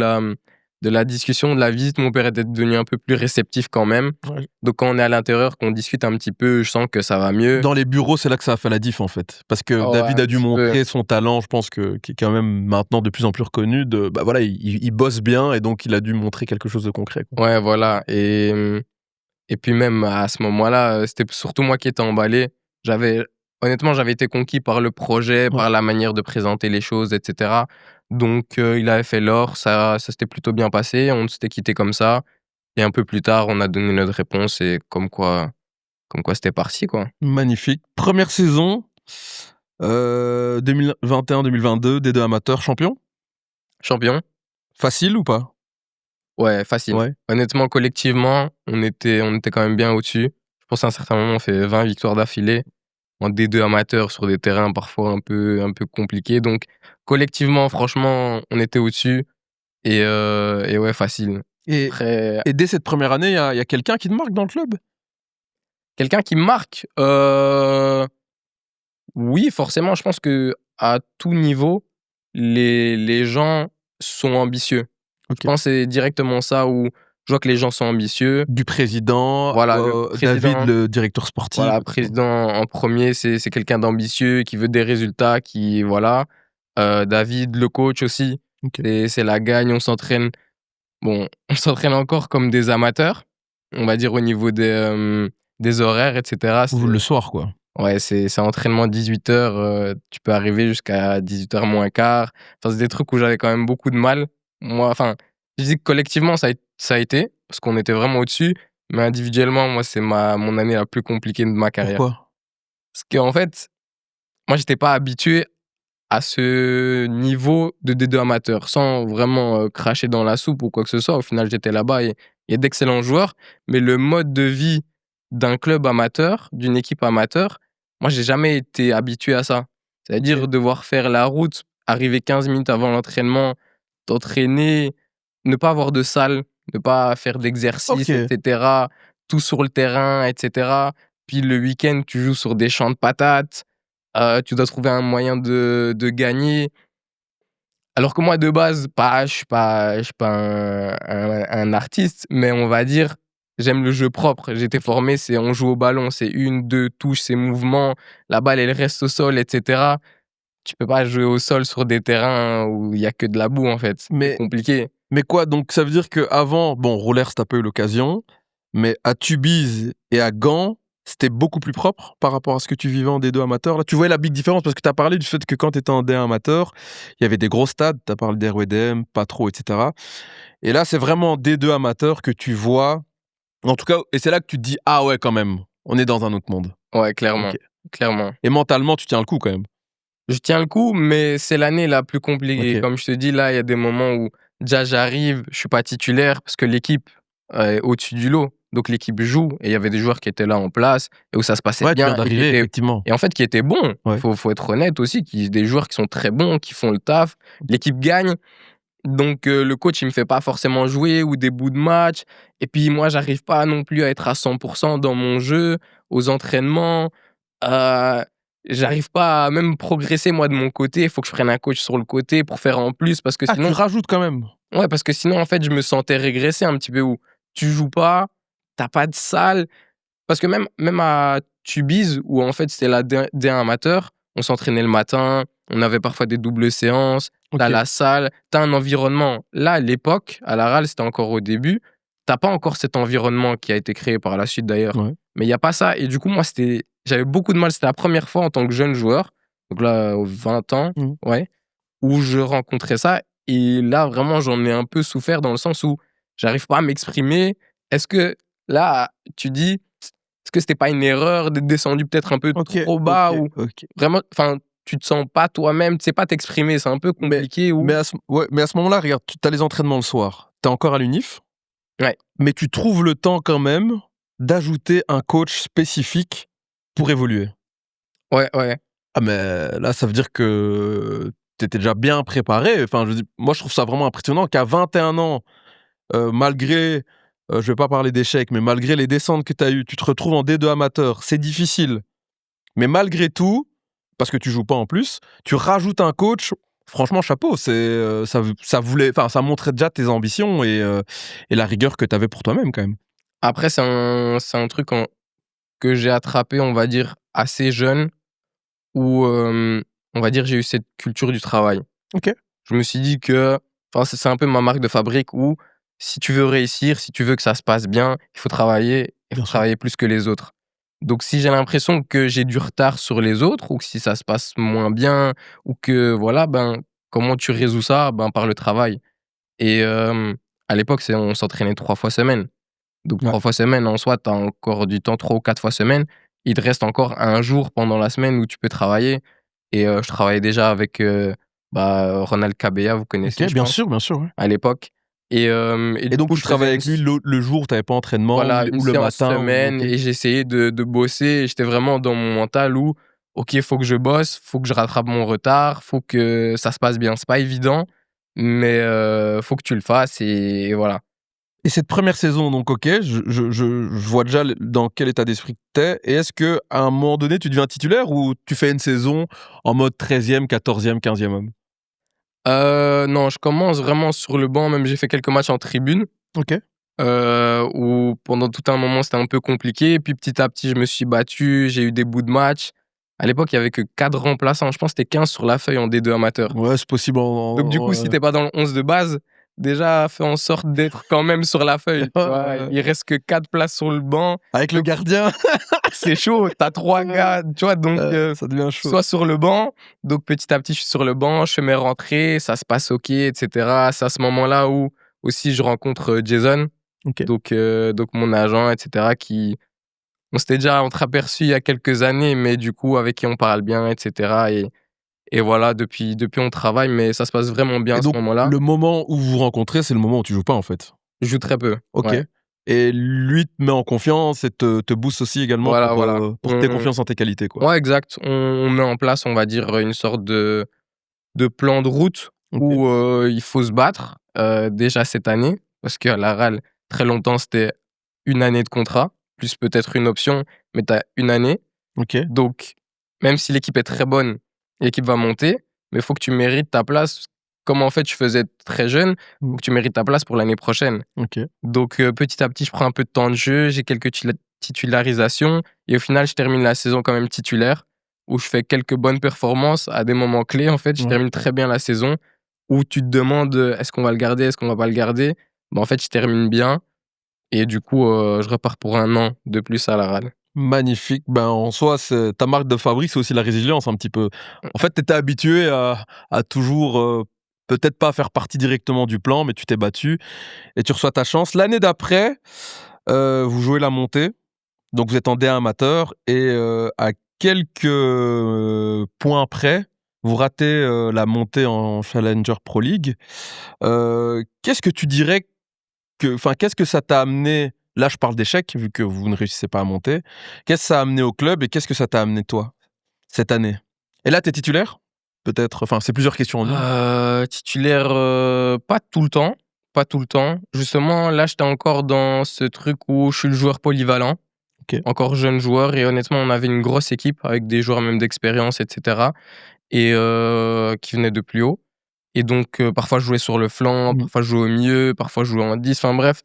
de la discussion, de la visite, mon père était devenu un peu plus réceptif quand même. Ouais. Donc quand on est à l'intérieur, qu'on discute un petit peu, je sens que ça va mieux. Dans les bureaux, c'est là que ça a fait la diff en fait. Parce que Ouais, David un a dû petit peu. montrer son talent, je pense qui est quand même maintenant de plus en plus reconnu. Bah voilà, il bosse bien et donc il a dû montrer quelque chose de concret, quoi. Ouais, voilà. Et puis même à ce moment-là, c'était surtout moi qui étais emballé. Honnêtement, j'avais été conquis par le projet, Ouais. par la manière de présenter les choses, et cetera. Donc il avait fait l'or, ça s'était plutôt bien passé, on s'était quittés comme ça et un peu plus tard, on a donné notre réponse et comme quoi c'était parti, quoi. Magnifique. Première saison, 2021-2022, D2 amateur, champion. Champion? Facile ou pas? Ouais, facile. Ouais. Honnêtement, collectivement, on était quand même bien au-dessus. Je pense à un certain moment, on fait 20 victoires d'affilée en D2 amateur sur des terrains parfois un peu compliqués. Donc collectivement, franchement, on était au-dessus et ouais, facile. Et, Après, et dès cette première année, il y a quelqu'un qui te marque dans le club? quelqu'un qui me marque? Oui, forcément, je pense qu'à tout niveau, les gens sont ambitieux. Je Ok. pense que c'est directement ça où je vois que les gens sont ambitieux. Du président, Voilà, le David, président. le directeur sportif. Voilà, président en premier, c'est quelqu'un d'ambitieux, qui veut des résultats, qui voilà. David, le coach aussi, Ok. c'est la gagne, on s'entraîne bon, on s'entraîne encore comme des amateurs, on va dire au niveau des horaires et cetera. Ou le soir, quoi. Ouais, c'est entraînement 18h, tu peux arriver jusqu'à 18h moins quart. Enfin, c'est des trucs où j'avais quand même beaucoup de mal. Moi, enfin, je dis que collectivement ça a été, parce qu'on était vraiment au-dessus, mais individuellement, moi, c'est mon année la plus compliquée de ma carrière. Pourquoi? Parce qu'en fait, moi, j'étais pas habitué à ce niveau de D2 amateur, sans vraiment, cracher dans la soupe ou quoi que ce soit. Au final, j'étais là-bas et il y a d'excellents joueurs, mais le mode de vie d'un club amateur, d'une équipe amateur, moi, j'ai jamais été habitué à ça. Ok. C'est-à-dire devoir faire la route, arriver 15 minutes avant l'entraînement, t'entraîner, ne pas avoir de salle, ne pas faire d'exercice et Ok. cetera, tout sur le terrain et cetera. Puis le week-end, tu joues sur des champs de patates, tu dois trouver un moyen de gagner. Alors que moi, de base, je suis pas un artiste, mais on va dire, j'aime le jeu propre. J'ai été formé, c'est on joue au ballon, c'est 1-2 touches, c'est mouvement, la balle, elle reste au sol et cetera. Tu peux pas jouer au sol sur des terrains où il y a que de la boue, en fait. C'est Mais compliqué. Mais quoi, donc ça veut dire qu'avant, bon, Rollers, t'as pas eu l'occasion, mais à Tubize et à Gand, c'était beaucoup plus propre par rapport à ce que tu vivais en D2 amateur. Là, tu voyais la big différence parce que t'as parlé du fait que quand t'étais en D1 amateur, il y avait des gros stades, t'as parlé d'RWDM, pas trop, etc. Et là, c'est vraiment en D2 amateur que tu vois, en tout cas, et c'est là que tu te dis, ah ouais, quand même, on est dans un autre monde. Ouais, clairement, Ok. clairement. Et mentalement, tu tiens le coup quand même. Je tiens le coup, mais c'est l'année la plus compliquée. Ok. Comme je te dis, là, il y a des moments où déjà j'arrive, je suis pas titulaire parce que l'équipe est au-dessus du lot. Donc l'équipe joue et il y avait des joueurs qui étaient là en place et où ça se passait Ouais, tu viens bien d'arriver, effectivement. et en fait qui étaient bons. Ouais. Faut être honnête aussi, des joueurs qui sont très bons, qui font le taf. L'équipe gagne. Donc le coach, il me fait pas forcément jouer ou des bouts de match. Et puis moi, j'arrive pas non plus à être à 100% dans mon jeu, aux entraînements. Heu, J'arrive pas à même progresser moi de mon côté. Il faut que je prenne un coach sur le côté pour faire en plus parce que Ah, tu sinon rajoutes quand même. ouais, parce que sinon en fait, je me sentais régresser un petit peu où tu joues pas, tu as pas de salle. Parce que même à Tubize où en fait c'était la D1 amateur, on s'entraînait le matin, on avait parfois des doubles séances, tu as Ok. la salle, tu as un environnement. Là, à l'époque, à la RAL, c'était encore au début, tu pas encore cet environnement qui a été créé par la suite d'ailleurs. Ouais. Mais il y a pas ça et du coup moi j'avais beaucoup de mal, c'était la première fois en tant que jeune joueur, donc là, aux 20 ans, Mhm. ouais, où je rencontrais ça et là vraiment j'en ai un peu souffert dans le sens où j'arrive pas à m'exprimer. Est-ce que là, tu dis est-ce que c'était pas une erreur d'être descendu peut-être un peu Ok, trop bas ok, ou ok. vraiment enfin, tu te sens pas toi-même, tu sais pas t'exprimer, c'est un peu Mais, compliqué ou mais à ce moment-là, regarde, tu as les entraînements le soir. Tu es encore à l'UNIF, ouais, mais tu trouves le temps quand même d'ajouter un coach spécifique pour évoluer. ouais, ouais, Ah, mais là, ça veut dire que tu étais déjà bien préparé. Enfin, moi, je trouve ça vraiment impressionnant qu'à 21 ans, malgré, je vais pas parler d'échecs, mais malgré les descentes que tu as eues, tu te retrouves en D2 amateur. C'est difficile. Mais malgré tout, parce que tu joues pas en plus, tu rajoutes un coach Franchement, chapeau, ça montrait déjà tes ambitions et la rigueur que tu avais pour toi-même quand même. Après, c'est un truc que j'ai attrapé, on va dire, assez jeune où, on va dire, j'ai eu cette culture du travail. OK. Je me suis dit que enfin, c'est un peu ma marque de fabrique où si tu veux réussir, si tu veux que ça se passe bien, il faut Bien sûr. travailler plus que les autres. Donc si j'ai l'impression que j'ai du retard sur les autres ou que si ça se passe moins bien ou que voilà, ben, comment tu résous ça? Ben, par le travail et à l'époque, on s'entraînait 3 fois semaine. Donc Ouais. 3 fois semaine, en soi, tu as encore du temps, 3 ou 4 fois semaine. Il te reste encore un jour pendant la semaine où tu peux travailler et je travaillais déjà avec, Ronald Kabea, vous connaissez, OK, je pense, bien sûr, ouais. à l'époque et Et du donc coup, tu je faisais travaillais avec lui le jour où tu avais pas entraînement voilà, une ou le séance matin ou semaine OK. et j'essayais de bosser et j'étais vraiment dans mon mental où: «OK, faut que je bosse, faut que je rattrape mon retard, faut que ça se passe bien». C'est pas évident, mais faut que tu le fasses et voilà. Et cette première saison, donc OK, je vois déjà dans quel état d'esprit tu es. Et est-ce qu'à un moment donné, tu deviens titulaire ou tu fais une saison en mode 13e, 14e, 15e homme? Non, je commence vraiment sur le banc, même j'ai fait quelques matchs en tribune, OK. où pendant tout un moment c'était un peu compliqué. Puis petit à petit, je me suis battu, j'ai eu des bouts de match. À l'époque, il y avait que 4 remplaçants, je pense que c'était 15 sur la feuille en D2 amateur. Ouais, c'est possible Donc du coup, si tu pas dans le 11 de base, déjà fais en sorte d'être quand même sur la feuille, tu vois? Il reste que 4 places sur le banc, avec le donc gardien, c'est chaud, tu as 3 gars, tu vois? Donc ça devient chaud. soit sur le banc, donc petit à petit, je suis sur le banc, je fais mes rentrées, ça se passe OK et cetera. C'est à ce moment-là où aussi je rencontre, Jason, OK. donc mon agent et cetera qui on s'était déjà entreaperçus il y a quelques années, mais du coup avec qui on parle bien et cetera et voilà depuis on travaille, mais ça se passe vraiment bien Et à ce donc moment-là. le moment où vous vous rencontrez, c'est le moment où tu joues pas, en fait? Je joue très peu, OK. ouais. Et lui te met en confiance et te booste aussi également Voilà, voilà. pour que tu aies confiance en tes qualités, quoi? Ouais, exact. On met en place, on va dire, une sorte de plan de route OK. où, il faut se battre, déjà cette année, parce qu'à la RAL, très longtemps, c'était une année de contrat, plus peut-être une option, mais tu as 1 année. OK. Donc même si l'équipe est très bonne, l'équipe va monter, mais il faut que tu mérites ta place. Comme en fait, je faisais très jeune, il Mmh. faut que tu mérites ta place pour l'année prochaine. OK. Donc petit à petit, je prends un peu de temps de jeu, j'ai quelques titularisations et au final, je termine la saison quand même titulaire, où je fais quelques bonnes performances à des moments clés, en fait. Je Ouais. termine très bien la saison, où tu te demandes, «Est-ce qu'on va le garder? Est-ce qu'on va pas le garder?» Bah, en fait, je termine bien et du coup, je repars pour 1 an de plus à la RAL. Magnifique. Ben, en soi, c'est ta marque de fabrique, c'est aussi la résilience un petit peu. En fait, tu étais habitué à toujours, peut-être pas faire partie directement du plan, mais tu t'es battu et tu reçois ta chance. L'année d'après, vous jouez la montée, donc vous êtes en D1 amateur et à quelques, points près, vous ratez, la montée en Challenger Pro League. Qu'est-ce que tu dirais qu'est-ce que ça t'a amené? Là, je parle d'échec, vu que vous ne réussissez pas à monter. Qu'est-ce que ça a amené au club et qu'est-ce que ça t'a amené toi, cette année? Et là, tu es titulaire? Peut-être, enfin, c'est plusieurs questions en une. Titulaire, pas tout le temps, pas tout le temps. Justement, là, j'étais encore dans ce truc où je suis le joueur polyvalent, OK. encore jeune joueur et honnêtement, on avait une grosse équipe avec des joueurs même d'expérience et cetera et qui venaient de plus haut et donc parfois je jouais sur le flanc, Mmh. parfois je jouais au milieu, parfois je jouais en 10, enfin bref.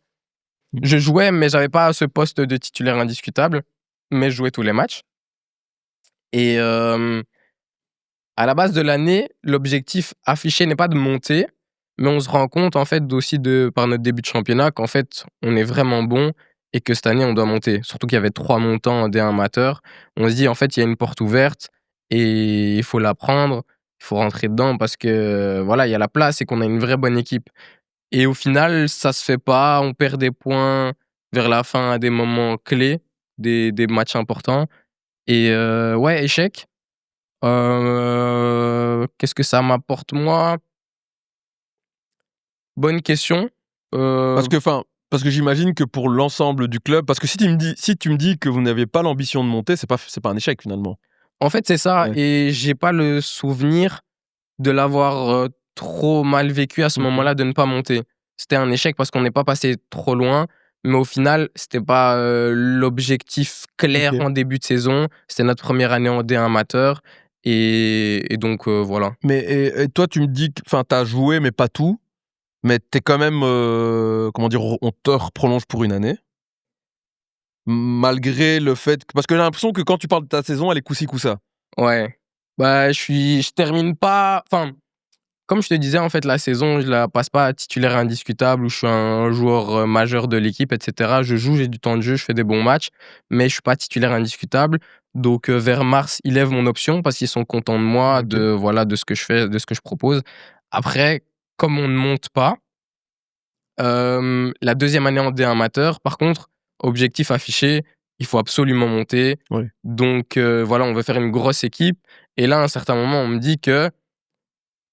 Mmh. Je jouais, mais j'avais pas ce poste de titulaire indiscutable, mais je jouais tous les matchs et à la base de l'année, l'objectif affiché n'est pas de monter, mais on se rend compte en fait aussi par notre début de championnat qu'en fait, on est vraiment bon et que cette année, on doit monter. Surtout qu'il y avait 3 montants en D1 amateur. On se dit: «En fait, il y a une porte ouverte et il faut la prendre, il faut rentrer dedans parce que, voilà, il y a la place et qu'on a une vraie bonne équipe» et au final, ça se fait pas. On perd des points vers la fin à des moments clés, des matchs importants et ouais, échec. Qu'est-ce que ça m'apporte moi? Bonne question. Parce Heu, que enfin, parce que j'imagine que pour l'ensemble du club parce que si tu me dis que vous n'aviez pas l'ambition de monter, c'est pas un échec finalement? En fait, c'est ça Ouais. et j'ai pas le souvenir de l'avoir, trop mal vécu à ce OK. moment-là de ne pas monter. C'était un échec parce qu'on n'est pas passé trop loin, mais au final, c'était pas, l'objectif clair OK. en début de saison. C'était notre première année en D1 amateur et donc voilà. Mais et toi, tu me dis que tu as joué, mais pas tout. Mais tu es quand même, comment dire? On te prolonge pour une année. Malgré le fait que parce que j'ai l'impression que quand tu parles de ta saison, elle est coup-ci coup-ça. Ouais. Bah, je termine pas, enfin, comme je te disais, en fait, la saison, je la passe pas titulaire indiscutable où je suis un joueur, majeur de l'équipe et cetera. Je joue, j'ai du temps de jeu, je fais des bons matchs, mais je suis pas titulaire indiscutable. Donc, vers mars, ils lèvent mon option parce qu'ils sont contents de moi, OK. de voilà, de ce que je fais, de ce que je propose. Après, comme on ne monte pas, la deuxième année en D1 amateur, par contre, objectif affiché, il faut absolument monter. Oui. Donc, voilà, on veut faire une grosse équipe et là, à un certain moment, on me dit que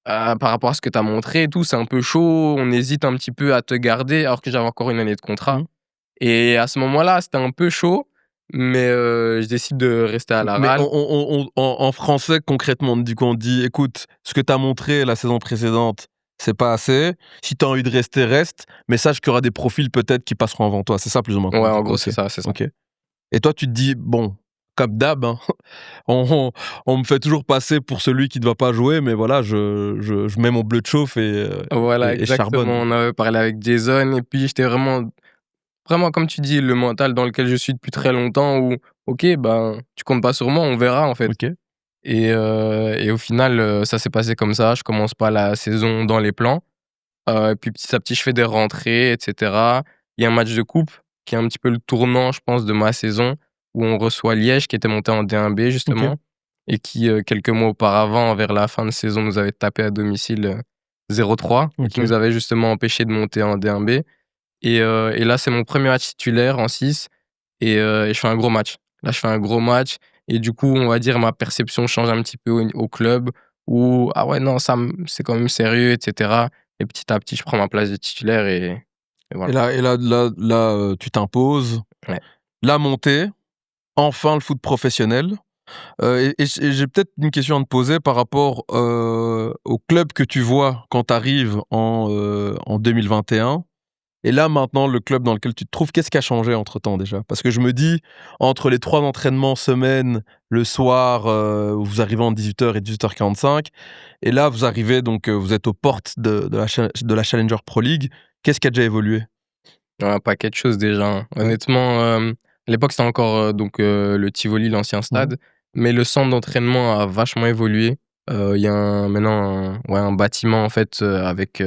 par rapport à ce que tu as montré et tout, c'est un peu chaud, on hésite un petit peu à te garder alors que j'avais encore une année de contrat Mmh. et à ce moment-là, c'était un peu chaud, mais je décide de rester à la Mais RAL. en français, concrètement, on dit quoi? On dit: «Écoute, ce que tu as montré la saison précédente, c'est pas assez. Si tu as envie de rester, reste, mais sache qu'il y aura des profils peut-être qui passeront avant toi». C'est ça plus ou moins Ouais, qu'on dit? en gros, OK, c'est ça, c'est ça. OK. Et toi, tu te dis: «Bon, comme d'hab, hein, on on me fait toujours passer pour celui qui ne va pas jouer, mais voilà, je mets mon bleu de chauffe Voilà, et je charbonne». exactement, on avait parlé avec Jason et puis j'étais vraiment comme tu dis, le mental dans lequel je suis depuis très longtemps où OK, ben, tu comptes pas sur moi, on verra, en fait OK, et au final, ça s'est passé comme ça. Je commence pas la saison dans les plans. Et puis petit à petit, je fais des rentrées et cetera. Il y a un match de coupe qui est un petit peu le tournant, je pense, de ma saison où on reçoit Liège qui était monté en D1B OK, justement et qui, quelques mois auparavant, vers la fin de saison, nous avait tapé à domicile, 0-3 et qui OK. nous avait justement empêché de monter en D1B et là, c'est mon premier match titulaire en 6 et je fais un gros match. Là, je fais un gros match et du coup, on va dire ma perception change un petit peu au club où: «Ah ouais, non, ça, c'est quand même sérieux» et cetera et petit à petit, je prends ma place de titulaire et Et voilà. là, tu t'imposes. Ouais. La montée, enfin le foot professionnel. Et j'ai peut-être une question à te poser par rapport, au club que tu vois quand tu arrives en 2021 et là, maintenant, le club dans lequel tu te trouves. Qu'est-ce qui a changé entre-temps déjà? Parce que je me dis, entre les 3 entraînements semaine, le soir, où vous arrivez entre 18h et 18h45 et là, vous arrivez donc, vous êtes aux portes de la Challenger Pro League. Qu'est-ce qui a déjà évolué? Ouais, un paquet de choses déjà, hein. Ouais. Honnêtement, à l'époque, c'était encore, donc le Tivoli, l'ancien Mmh. stade, mais le centre d'entraînement a vachement évolué. Il y a un bâtiment en fait, avec,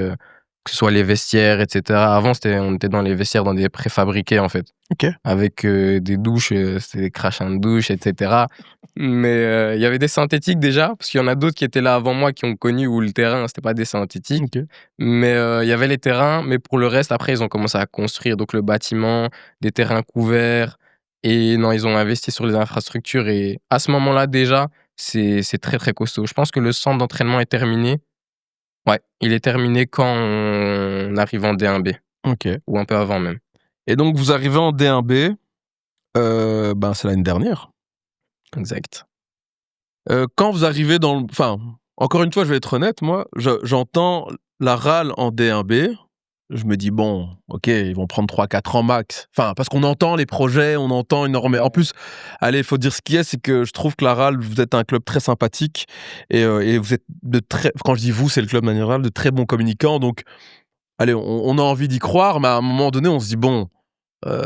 que ce soit les vestiaires et cetera. Avant, on était dans les vestiaires dans des préfabriqués en fait. OK. Avec, des douches, c'était des crachins de douche et cetera. Mais, il y avait des synthétiques déjà, parce qu'il y en a d'autres qui étaient là avant moi qui ont connu où le terrain, c'était pas des synthétiques. OK. Mais, il y avait les terrains, mais pour le reste, après, ils ont commencé à construire donc le bâtiment, des terrains couverts et non, ils ont investi sur les infrastructures et à ce moment-là déjà, c'est très, très costaud. Je pense que le centre d'entraînement est terminé. Ouais, il est terminé quand on arrive en D1B OK. ou un peu avant même. Et donc vous arrivez en D1B, ben, c'est l'année dernière. Exact. Quand vous arrivez enfin, encore une fois, je vais être honnête, moi, j'entends la RAL en D1B, je me dis: «Bon, OK, ils vont prendre 3-4 ans max». Enfin, parce qu'on entend les projets, on entend énormément. En plus, allez, il faut dire ce qui est, c'est que je trouve que la RAL, vous êtes un club très sympathique et vous êtes de très quand je dis vous, c'est le club de manière générale, de très bons communicants donc allez, on a envie d'y croire, mais à un moment donné, on se dit: «Bon,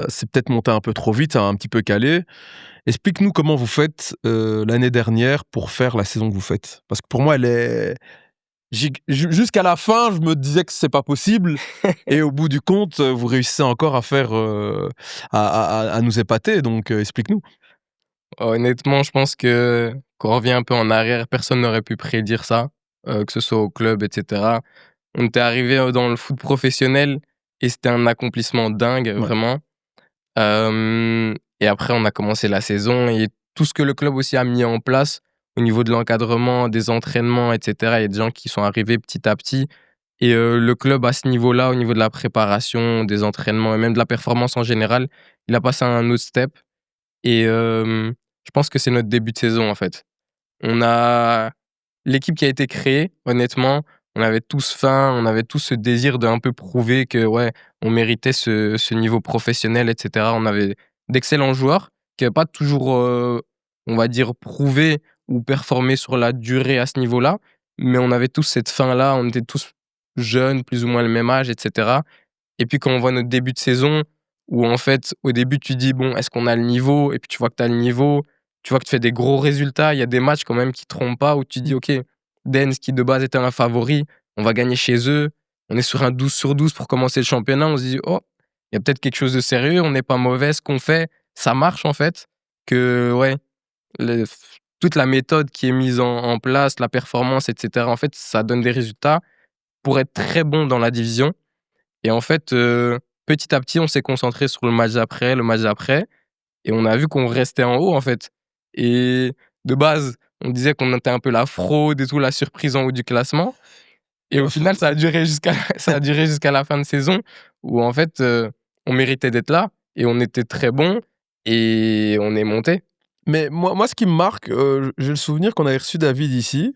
c'est peut-être monté un peu trop vite, ça a un petit peu calé». Explique-nous comment vous faites, l'année dernière pour faire la saison que vous faites? Parce que pour moi, elle est jusqu'à la fin, je me disais que c'est pas possible et au bout du compte, vous réussissez encore à faire, à nous épater donc explique-nous. Honnêtement, je pense que quand on revient un peu en arrière, personne n'aurait pu prédire ça, que ce soit au club et cetera. On était arrivé dans le foot professionnel et c'était un accomplissement dingue, Ouais, vraiment. Et après on a commencé la saison et tout ce que le club aussi a mis en place au niveau de l'encadrement, des entraînements et cetera. Il y a des gens qui sont arrivés petit à petit et le club à ce niveau-là, au niveau de la préparation, des entraînements et même de la performance en général, il a passé à un autre step et je pense que c'est notre début de saison, en fait. On a l'équipe qui a été créée, honnêtement, on avait tous faim, on avait tous ce désir d'un peu prouver que, ouais, on méritait ce niveau professionnel et cetera. On avait d'excellents joueurs qui avaient pas toujours, on va dire, prouvé ou performer sur la durée à ce niveau-là, mais on avait tous cette faim-là, on était tous jeunes, plus ou moins le même âge, etc. Et puis quand on voit notre début de saison, où en fait, au début, tu dis, bon, est-ce qu'on a le niveau? Et puis tu vois que tu as le niveau, tu vois que tu fais des gros résultats, il y a des matchs quand même qui ne trompent pas, où tu dis, ok, Dens, qui de base était un favori, on va gagner chez eux, on est sur un 12/12 pour commencer le championnat, on se dit, oh, il y a peut-être quelque chose de sérieux, on n'est pas mauvais, ce qu'on fait, ça marche en fait, que ouais, le- toute la méthode qui est mise en place, la performance, etc., en fait, ça donne des résultats pour être très bon dans la division. Et en fait, petit à petit, on s'est concentré sur le match d'après, et on a vu qu'on restait en haut, en fait. Et de base, on disait qu'on était un peu la fraude et tout, la surprise en haut du classement. Et au final, ça a duré jusqu'à ça a duré jusqu'à la fin de saison où, en fait, on méritait d'être là et on était très bons et on est monté. Mais moi, ce qui me marque, j'ai le souvenir qu'on avait reçu David ici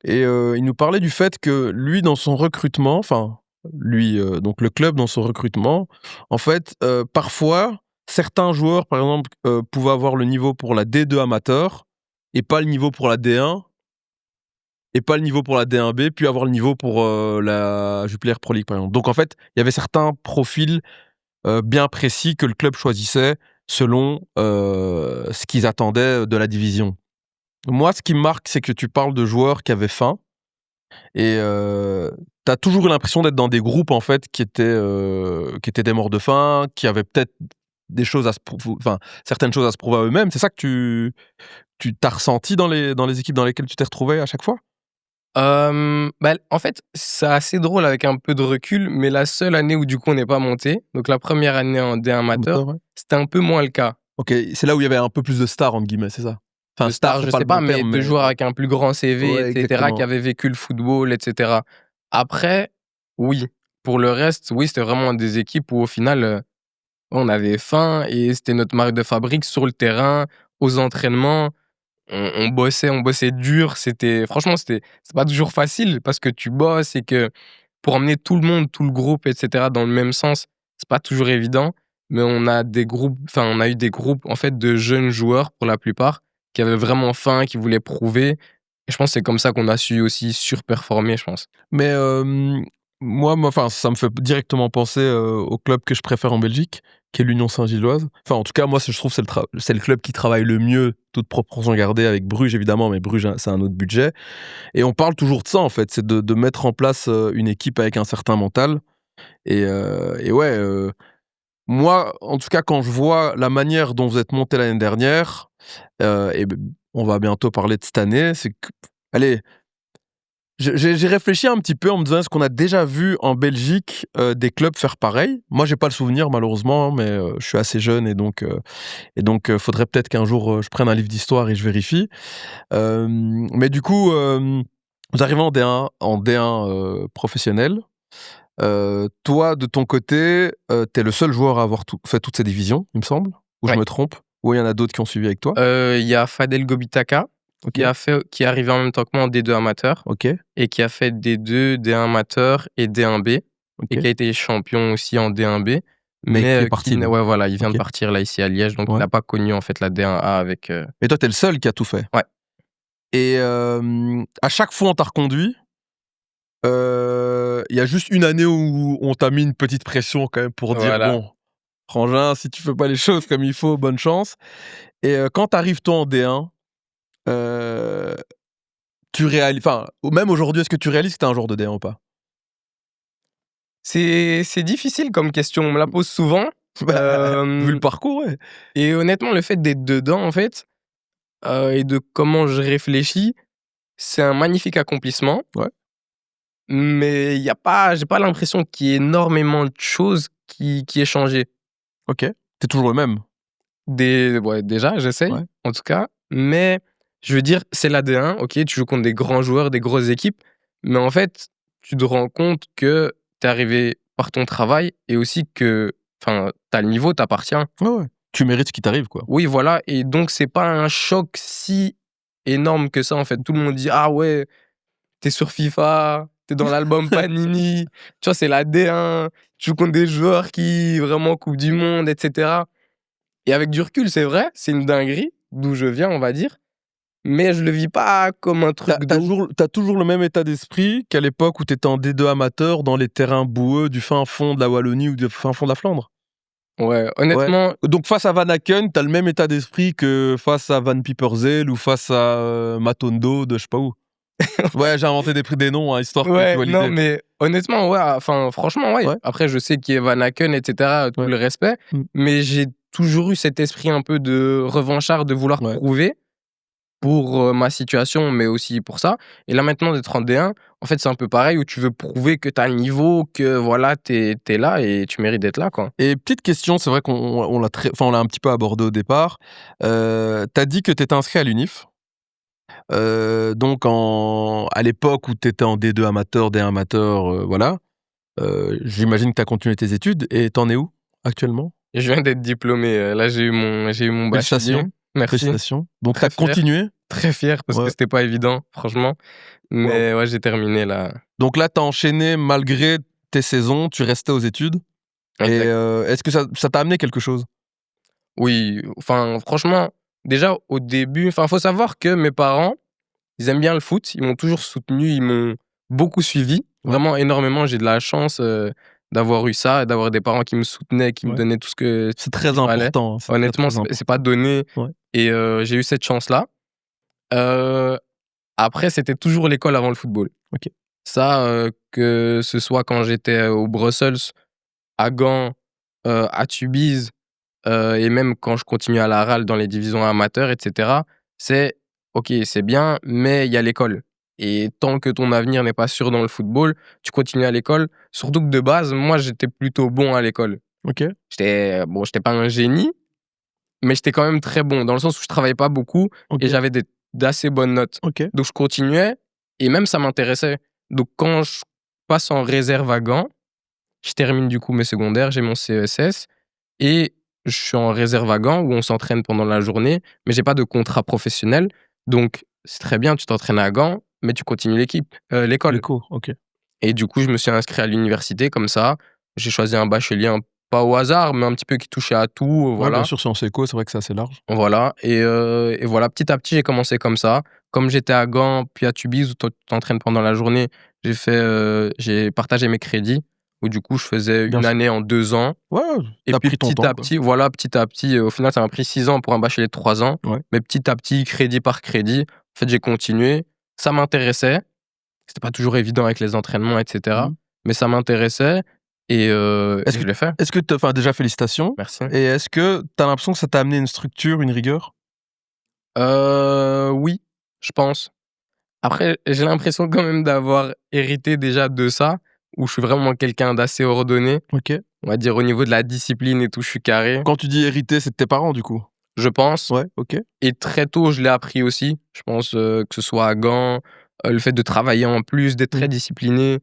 et il nous parlait du fait que lui, dans son recrutement, enfin, lui, donc le club dans son recrutement, en fait, parfois, certains joueurs, par exemple, pouvaient avoir le niveau pour la D2 amateur et pas le niveau pour la D1 et pas le niveau pour la D1B, puis avoir le niveau pour la Jupiler Pro League, par exemple. Donc, en fait, il y avait certains profils bien précis que le club choisissait selon ce qu'ils attendaient de la division. Moi, ce qui me marque, c'est que tu parles de joueurs qui avaient faim et tu as toujours eu l'impression d'être dans des groupes en fait qui étaient des morts de faim, qui avaient peut-être des choses à se enfin certaines choses à se prouver à eux-mêmes. C'est ça que tu t'as ressenti dans les équipes dans lesquelles tu t'es retrouvé à chaque fois? Bah, en fait, c'est assez drôle avec un peu de recul, mais la seule année où du coup on n'est pas monté, donc la première année en D1 amateur, Amateur, ouais. c'était un peu moins le cas. OK, c'est là où il y avait un peu plus de stars entre guillemets, c'est ça? Enfin De star, stars, c'est je pas sais le pas, bon mais terme, de mais joueurs avec un plus grand CV, ouais, etc., qui exactement. avaient vécu le football, etc. Après, oui. Pour le reste, oui, c'était vraiment des équipes où au final, on avait faim et c'était notre marque de fabrique sur le terrain, aux entraînements. On bossait dur. Franchement, c'est pas toujours facile parce que tu bosses et que pour emmener tout le monde, tout le groupe, etc., dans le même sens, c'est pas toujours évident. Mais on a eu des groupes en fait de jeunes joueurs pour la plupart qui avaient vraiment faim, qui voulaient prouver. Et je pense que c'est comme ça qu'on a su aussi surperformer, je pense. Mais moi, enfin, ça me fait directement penser au club que je préfère en Belgique, qui est l'Union Saint-Gilloise. Enfin, en tout cas, moi, je trouve que c'est le club qui travaille le mieux, toute proportion gardée, avec Bruges évidemment, mais Bruges, c'est un autre budget. Et on parle toujours de ça, en fait, c'est de mettre en place une équipe avec un certain mental. Et ouais, moi, en tout cas, quand je vois la manière dont vous êtes monté l'année dernière, on va bientôt parler de cette année, c'est que, allez, j'ai réfléchi un petit peu en me disant: «Est-ce qu'on a déjà vu en Belgique, des clubs faire pareil?» Moi, j'ai pas le souvenir malheureusement, hein, mais je suis assez jeune et donc faudrait peut-être qu'un jour, je prenne un livre d'histoire et je vérifie. Mais du coup, vous arrivez en D1, professionnel. Toi, de ton côté, tu es le seul joueur à avoir fait toutes ces divisions, il me semble? Ou je Ouais. me trompe? Ou il y en a d'autres qui ont suivi avec toi? Il y a Fadel Gobitaka OK, qui est arrivé en même temps que moi en D2 amateur OK, et qui a fait D2, D1 amateur et D1B et qui OK. a été champion aussi en D1B, Mais qui mais est parti lui? ouais, voilà, il vient de OK, partir là ici à Liège, donc il ouais. n'a pas connu en fait la D1A avec. Et toi, tu es le seul qui a tout fait? Ouais. Et à chaque fois on t'a reconduit, il y a juste une année où on t'a mis une petite pression quand même pour dire: Voilà. «Bon, frangin, si tu fais pas les choses comme il faut, bonne chance». Et quand tu arrives toi en D1, heu, tu réalises, enfin, même aujourd'hui, est-ce que tu réalises que tu es un joueur de D1 ou pas? C'est difficile comme question, on me la pose souvent, Bah, vu le hem parcours, ouais. et honnêtement, le fait d'être dedans, en fait, et de comment je réfléchis, c'est un magnifique accomplissement, Ouais, mais il y a pas j'ai pas l'impression qu'il y ait énormément de choses qui aient changé. OK. Tu es toujours le même? Ouais, déjà, j'essaye, Ouais. en tout cas, mais je veux dire, c'est la D1, OK, tu joues contre des grands joueurs, des grosses équipes, mais en fait, tu te rends compte que tu es arrivé par ton travail et aussi que, enfin, tu as le niveau, t'appartient. Ouais, ouais. Tu mérites ce qui t'arrive, quoi. Oui, voilà, et donc c'est pas un choc si énorme que ça, en fait. Tout le monde dit: «Ah ouais, t'es sur FIFA, t'es dans l'album Panini, tu vois, c'est la D1, tu joues contre des joueurs qui vraiment coupe du monde, et cetera». Et avec du recul, c'est vrai, c'est une dinguerie, d'où je viens, on va dire. mais je le vis pas comme un truc T'as toujours le même état d'esprit qu'à l'époque où t'étais en D2 amateur dans les terrains boueux du fin fond de la Wallonie ou du fin fond de la Flandre? Ouais, Ouais. honnêtement, Donc face à Van Aken, t'as le même état d'esprit que face à Van Pieperzel ou face à Matondo de je sais pas où. Ouais, j'ai inventé des noms, hein, histoire que tu ouais, vois non, l'idée. mais honnêtement, ouais, enfin, franchement, ouais. Ouais. Après, je sais qu'il y a Van Aken, et cetera, tout Ouais. le respect, mais j'ai toujours eu cet esprit un peu de revanchard, de vouloir Ouais. prouver pour, ma situation, mais aussi pour ça. Et là, maintenant, d'être en D1, en fait, c'est un peu pareil où tu veux prouver que tu as le niveau, que voilà, tu es là et tu mérites d'être là, quoi. Et petite question, c'est vrai qu'on l'a un petit peu abordé au départ. Tu dit que tu étais inscrit à l'UNIF. Donc à l'époque où tu étais en D2 amateur, D1 amateur, voilà. J'imagine que tu as continué tes études et tu es où actuellement? Et je viens d'être diplômé, là, j'ai eu mon bachelier. Félicitations, Merci, félicitations. Donc tu as très fier, continué? très fier parce que Ouais. c'était pas évident, franchement. Waouh. Mais ouais, j'ai terminé là. Donc là, tu as enchaîné malgré tes saisons, tu restais aux études et Exact. est-ce que ça t'a amené quelque chose? Oui, enfin, franchement, déjà au début, enfin, faut savoir que mes parents, ils aiment bien le foot, ils m'ont toujours soutenu, ils m'ont beaucoup suivi, Ouais, vraiment énormément. J'ai de la chance, d'avoir eu ça, d'avoir des parents qui me soutenaient, qui me ouais. donnaient tout C'est ce qu'il très fallait. important, hein, c'est très, Honnêtement, très c'est pas important. donné Ouais. et j'ai eu cette chance-là. Heu, Après, c'était toujours l'école avant le football. OK. Ça, que ce soit quand j'étais au Brussels, à Gand, à Tubize, et même quand je continue à la RAL dans les divisions amateurs, et cetera, c'est OK, c'est bien, mais il y a l'école et tant que ton avenir n'est pas sûr dans le football, tu continues à l'école. Surtout que de base, moi, j'étais plutôt bon à l'école. OK. J'étais pas un génie, mais j'étais quand même très bon dans le sens où je travaillais pas beaucoup et OK. j'avais d'assez bonnes notes. OK. Donc je continuais et même ça m'intéressait. Donc quand je passe en réserve à Gand, je termine du coup mes secondaires, j'ai mon CESS et je suis en réserve à Gand où on s'entraîne pendant la journée, mais j'ai pas de contrat professionnel. Donc c'est très bien, tu t'entraînes à Gand, mais tu continues l'école. Les cours, OK. Et du coup, je me suis inscrit à l'université comme ça. J'ai choisi un bachelier, pas au hasard, mais un petit peu qui touchait à tout, Ouais, bien voilà. sûr, Sciences Éco, c'est vrai que c'est assez large. Voilà et voilà, petit à petit, j'ai commencé comme ça. Comme j'étais à Gand, puis à Tubize où tu t'entraînes pendant la journée, j'ai partagé mes crédits, où du coup, je faisais Bien une sûr. année en 2 ans Ouais, et tu puis pris ton petit temps, à quoi. petit, voilà, petit à petit, au final, ça m'a pris 6 ans pour un bachelier de 3 ans, Ouais. mais petit à petit, crédit par crédit, en fait, j'ai continué. Ça m'intéressait, c'était pas toujours évident avec les entraînements et cetera, Mmh. mais ça m'intéressait et Est-ce que je l'ai fait. enfin, déjà félicitations Merci. et est-ce que tu as l'impression que ça t'a amené une structure, une rigueur? Oui, je pense. Après, j'ai l'impression quand même d'avoir hérité déjà de ça, où je suis vraiment quelqu'un d'assez ordonné. OK. On va dire au niveau de la discipline et tout, je suis carré, Quand tu dis hérité, c'est de tes parents, du coup? je pense. Ouais, OK. Et très tôt, je l'ai appris aussi. Je pense, que ce soit à Gand, le fait de travailler en plus, d'être très Mmh. discipliné.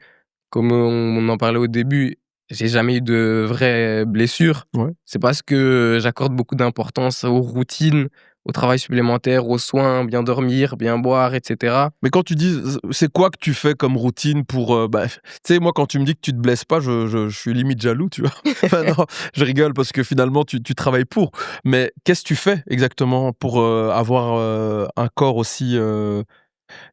Comme on en parlait au début, j'ai jamais eu de vraies blessures. Ouais. C'est parce que j'accorde beaucoup d'importance aux routines, au travail supplémentaire, aux soins, bien dormir, bien boire, et cetera. Mais quand tu dis c'est quoi que tu fais comme routine pour, tu sais, moi, quand tu me dis que tu te blesses pas, je suis limite jaloux, tu vois? Enfin non, je rigole parce que finalement tu travailles pour. Mais qu'est-ce que tu fais exactement pour, avoir, un corps aussi, je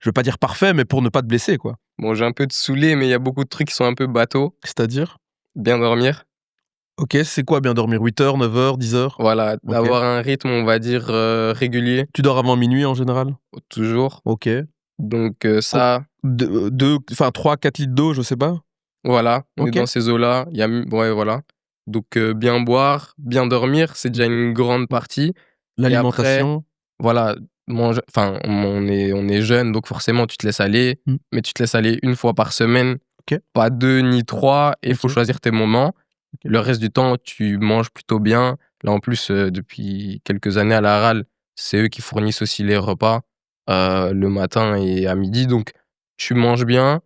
veux pas dire parfait, mais pour ne pas te blesser, quoi? Bon, j'ai un peu de saoulé, mais il y a beaucoup de trucs qui sont un peu bateaux. C'est-à-dire? Bien dormir, OK, c'est quoi bien dormir? 8 heures, 9 heures, 10 heures? voilà, OK. d'avoir un rythme, on va dire, régulier, Tu dors avant minuit en général? toujours. OK. Donc Com ça, enfin 3-4 litres d'eau, je sais pas? voilà, on est OK. dans ces eaux-là. Il y a ouais, voilà. Donc bien boire, bien dormir, c'est déjà une grande Mmh. partie et après, L'alimentation? voilà, enfin, on est jeune, donc forcément, tu te laisses aller, Mmh. mais tu te laisses aller une fois par semaine, OK, pas 2 ni 3 et il faut OK, choisir tes moments. OK. Le reste du temps, tu manges plutôt bien. Là, en plus, depuis quelques années à la RAL, c'est eux qui fournissent aussi les repas, le matin et à midi. Donc tu manges bien,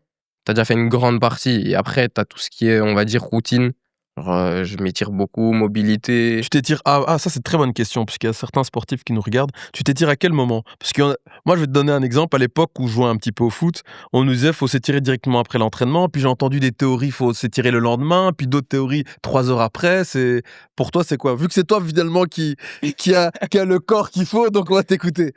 tu as déjà fait une grande partie et après tu as tout ce qui est, on va dire, routine. Genre, je m'étire beaucoup, mobilité. Tu t'étires ça c'est une très bonne question puisqu'il y a certains sportifs qui nous regardent. Tu t'étires à quel moment? Parce que moi je vais te donner un exemple, à l'époque où je jouais un petit peu au foot, on nous disait: «Faut s'étirer directement après l'entraînement», puis j'ai entendu des théories, faut s'étirer le lendemain, puis d'autres théories 3 heures après, pour toi c'est quoi? Vu que c'est toi finalement qui a le corps qu'il faut, donc on va t'écouter.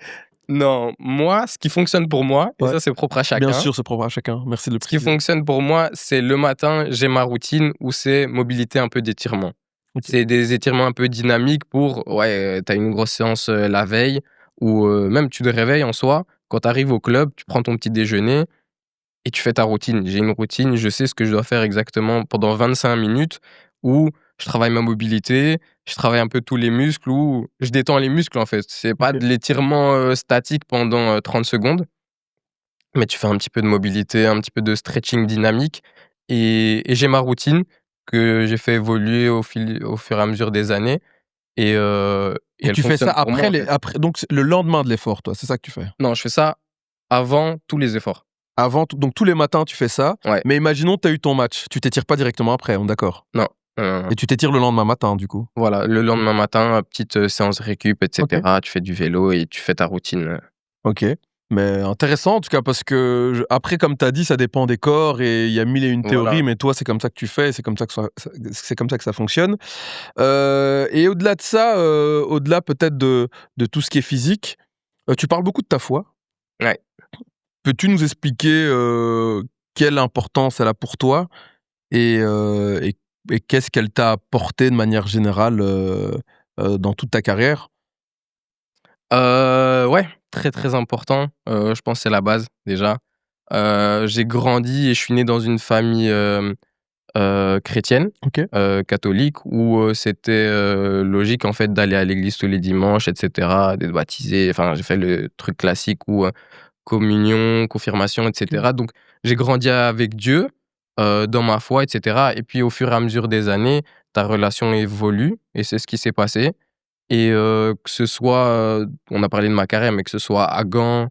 Non, moi, ce qui fonctionne pour moi, et Ouais, ça, c'est propre à bien chacun. sûr, c'est propre à chacun. Merci de le Ce qui préciser. fonctionne pour moi, c'est le matin, j'ai ma routine où c'est mobilité, un peu d'étirement. OK. C'est des étirements un peu dynamiques pour, ouais, tu as une grosse séance, la veille ou même tu te réveilles en soi, quand tu arrives au club, tu prends ton petit déjeuner et tu fais ta routine. J'ai une routine, je sais ce que je dois faire exactement pendant 25 minutes où je travaille ma mobilité, je travaille un peu tous les muscles, où je détends les muscles, en fait. C'est pas OK. de l'étirement, statique pendant, 30 secondes, mais tu fais un petit peu de mobilité, un petit peu de stretching dynamique et j'ai ma routine que j'ai fait évoluer au fur et à mesure des années et Et elle tu fais ça fonctionne pour moi, après en fait. donc c'est le lendemain de l'effort, toi, c'est ça que tu fais? Non, je fais ça avant tous les efforts. Avant t donc tous les matins, tu fais ça, Ouais, mais imaginons tu as eu ton match, tu t'étires pas directement après, on est d'accord? non, non. Et tu t'étires le lendemain matin, du coup? Voilà, le OK. lendemain matin, petite, séance récup et OK. cetera. Tu fais du vélo et tu fais ta routine. OK. Mais intéressant en tout cas parce que après comme tu as dit, ça dépend des corps et il y a 1000 et une théories, Voilà. mais toi, c'est comme ça que tu fais et c'est comme ça que c'est comme ça que ça fonctionne. Et au-delà de ça, au-delà peut-être de tout ce qui est physique, tu parles beaucoup de ta foi. Ouais. Peux-tu nous expliquer, quelle importance elle a pour toi et qu'est-ce qu'elle t'a apporté de manière générale, dans toute ta carrière? Ouais, très, très important. Je pense que c'est la base déjà. J'ai grandi et je suis né dans une famille, chrétienne, OK. catholique où, c'était, logique en fait d'aller à l'église tous les dimanches et cetera, d'être baptisé. Enfin, j'ai fait le truc classique où, communion, confirmation et OK. cetera. Donc j'ai grandi avec Dieu, dans ma foi et cetera et puis au fur et à mesure des années, ta relation évolue et c'est ce qui s'est passé et que ce soit, on a parlé de ma carrière, mais que ce soit à Gand,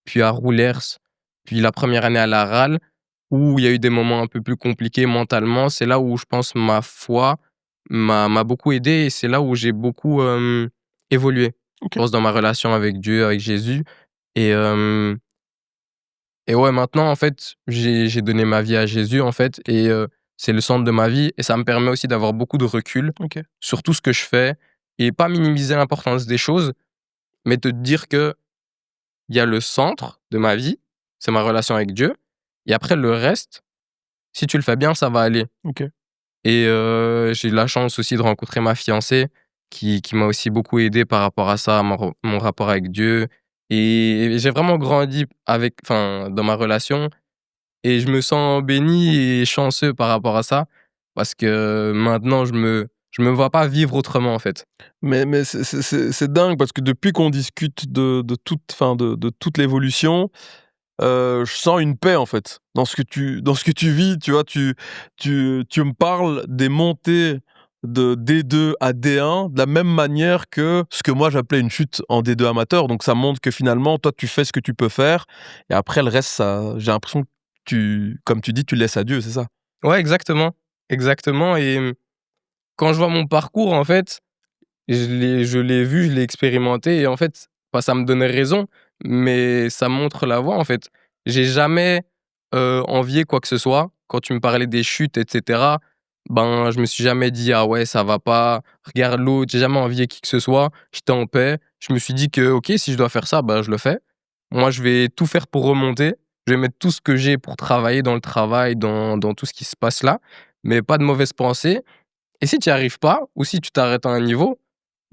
puis à Roulers, puis la première année à la RAL, où il y a eu des moments un peu plus compliqués mentalement, c'est là où je pense ma foi m'a beaucoup aidé et c'est là où j'ai beaucoup, évolué. Je OK. pense dans ma relation avec Dieu, avec Jésus et ouais, maintenant, en fait, j'ai donné ma vie à Jésus, en fait et c'est le centre de ma vie et ça me permet aussi d'avoir beaucoup de recul OK. sur tout ce que je fais et pas minimiser l'importance des choses, mais te dire qu'il y a le centre de ma vie, c'est ma relation avec Dieu et après le reste, si tu le fais bien, ça va aller OK. et j'ai eu la chance aussi de rencontrer ma fiancée qui m'a aussi beaucoup aidé par rapport à ça, mon rapport avec Dieu et j'ai vraiment grandi dans ma relation et je me sens béni et chanceux par rapport à ça, parce que maintenant je me vois pas vivre autrement, en fait. Mais c'est dingue parce que depuis qu'on discute de toute l'évolution, je sens une paix, en fait, dans ce que tu vis, tu vois? Tu me parles des montées de D2 à D1 de la même manière que ce que moi j'appelais une chute en D2 amateur, donc ça montre que finalement, toi, tu fais ce que tu peux faire et après le reste, ça j'ai l'impression que comme tu dis, tu le laisses à Dieu, c'est ça? Ouais, exactement, exactement et quand je vois mon parcours, en fait, je l'ai vu, je l'ai expérimenté et en fait, pas ça me donne raison, mais ça montre la voie, en fait. J'ai jamais, envié quoi que ce soit. Quand tu me parlais des chutes et cetera, ben, je me suis jamais dit: «Ah ouais, ça va pas, regarde l'autre». J'ai jamais envié qui que ce soit. J'étais en paix. Je me suis dit que: «OK, si je dois faire ça, bah, je le fais. Moi, je vais tout faire pour remonter. Je vais mettre tout ce que j'ai pour travailler dans le travail, dans tout ce qui se passe là, mais pas de mauvaises pensées et si tu y arrives pas ou si tu t'arrêtes à un niveau,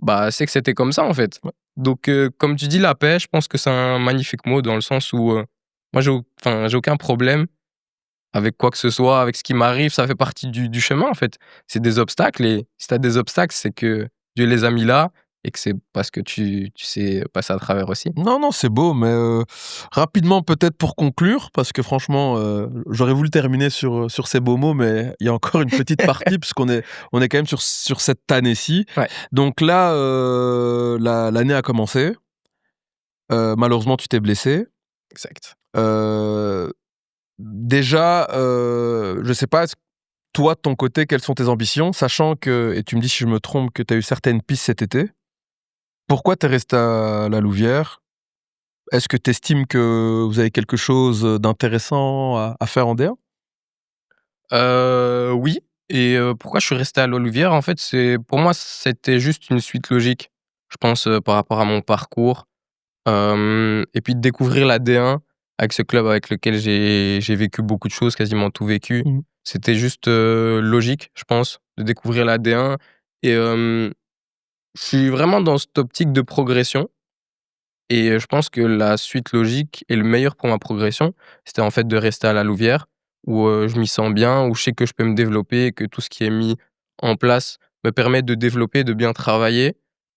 bah, c'est que c'était comme ça, en fait. Ouais. Donc comme tu dis, la paix, je pense que c'est un magnifique mot dans le sens où, moi, j'ai aucun problème avec quoi que ce soit, avec ce qui m'arrive, ça fait partie du chemin, en fait. C'est des obstacles et si tu as des obstacles, c'est que Dieu les a mis là et que c'est parce que tu sais passer à travers aussi. Non, non, c'est beau, mais rapidement peut-être pour conclure, parce que franchement, j'aurais voulu terminer sur ces beaux mots, mais il y a encore une petite partie on est quand même sur cette année-ci. Ouais, Donc là, l'année a commencé, malheureusement tu t'es blessé. exact. Heu, déjà, je sais pas, toi de ton côté, quelles sont tes ambitions? Sachant que et tu me dis si je me trompe, que tu as eu certaines pistes cet été. Pourquoi tu es resté à la Louvière? Est-ce que tu estimes que vous avez quelque chose, d'intéressant à faire en D1? Oui et pourquoi je suis resté à Lolivière, en fait, c'est pour moi, c'était juste une suite logique. Je pense, par rapport à mon parcours. Et puis de découvrir la D1 avec ce club avec lequel j'ai vécu beaucoup de choses, quasiment tout vécu. Mmh. C'était juste, logique, je pense, de découvrir la D1 et je suis vraiment dans cette optique de progression et je pense que la suite logique et le meilleur pour ma progression, c'était en fait de rester à la Louvière où, je m'y sens bien, où je sais que je peux me développer et que tout ce qui est mis en place me permet de développer, de bien travailler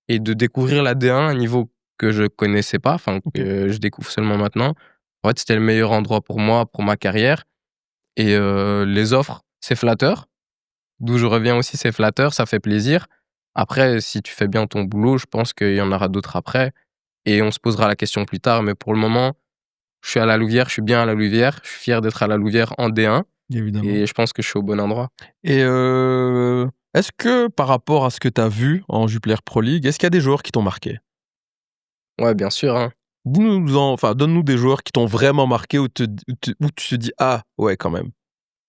et de découvrir la D1 à un niveau que je connaissais pas, enfin OK. que je découvre seulement maintenant. En fait, c'était le meilleur endroit pour moi, pour ma carrière et les offres, c'est flatteur. D'où je reviens aussi, c'est flatteur, ça fait plaisir. Après, si tu fais bien ton boulot, je pense qu'il y en aura d'autres après et on se posera la question plus tard. Mais pour le moment, je suis à la Louvière, je suis bien à la Louvière, je suis fier d'être à la Louvière en D1 Évidemment. et je pense que je suis au bon endroit. Et est-ce que par rapport à ce que tu as vu en Jupiler Pro League, est-ce qu'il y a des joueurs qui t'ont marqué? Ouais, bien sûr, hein. Donne-nous des joueurs qui t'ont vraiment marqué où tu te dis: «Ah ouais, quand même».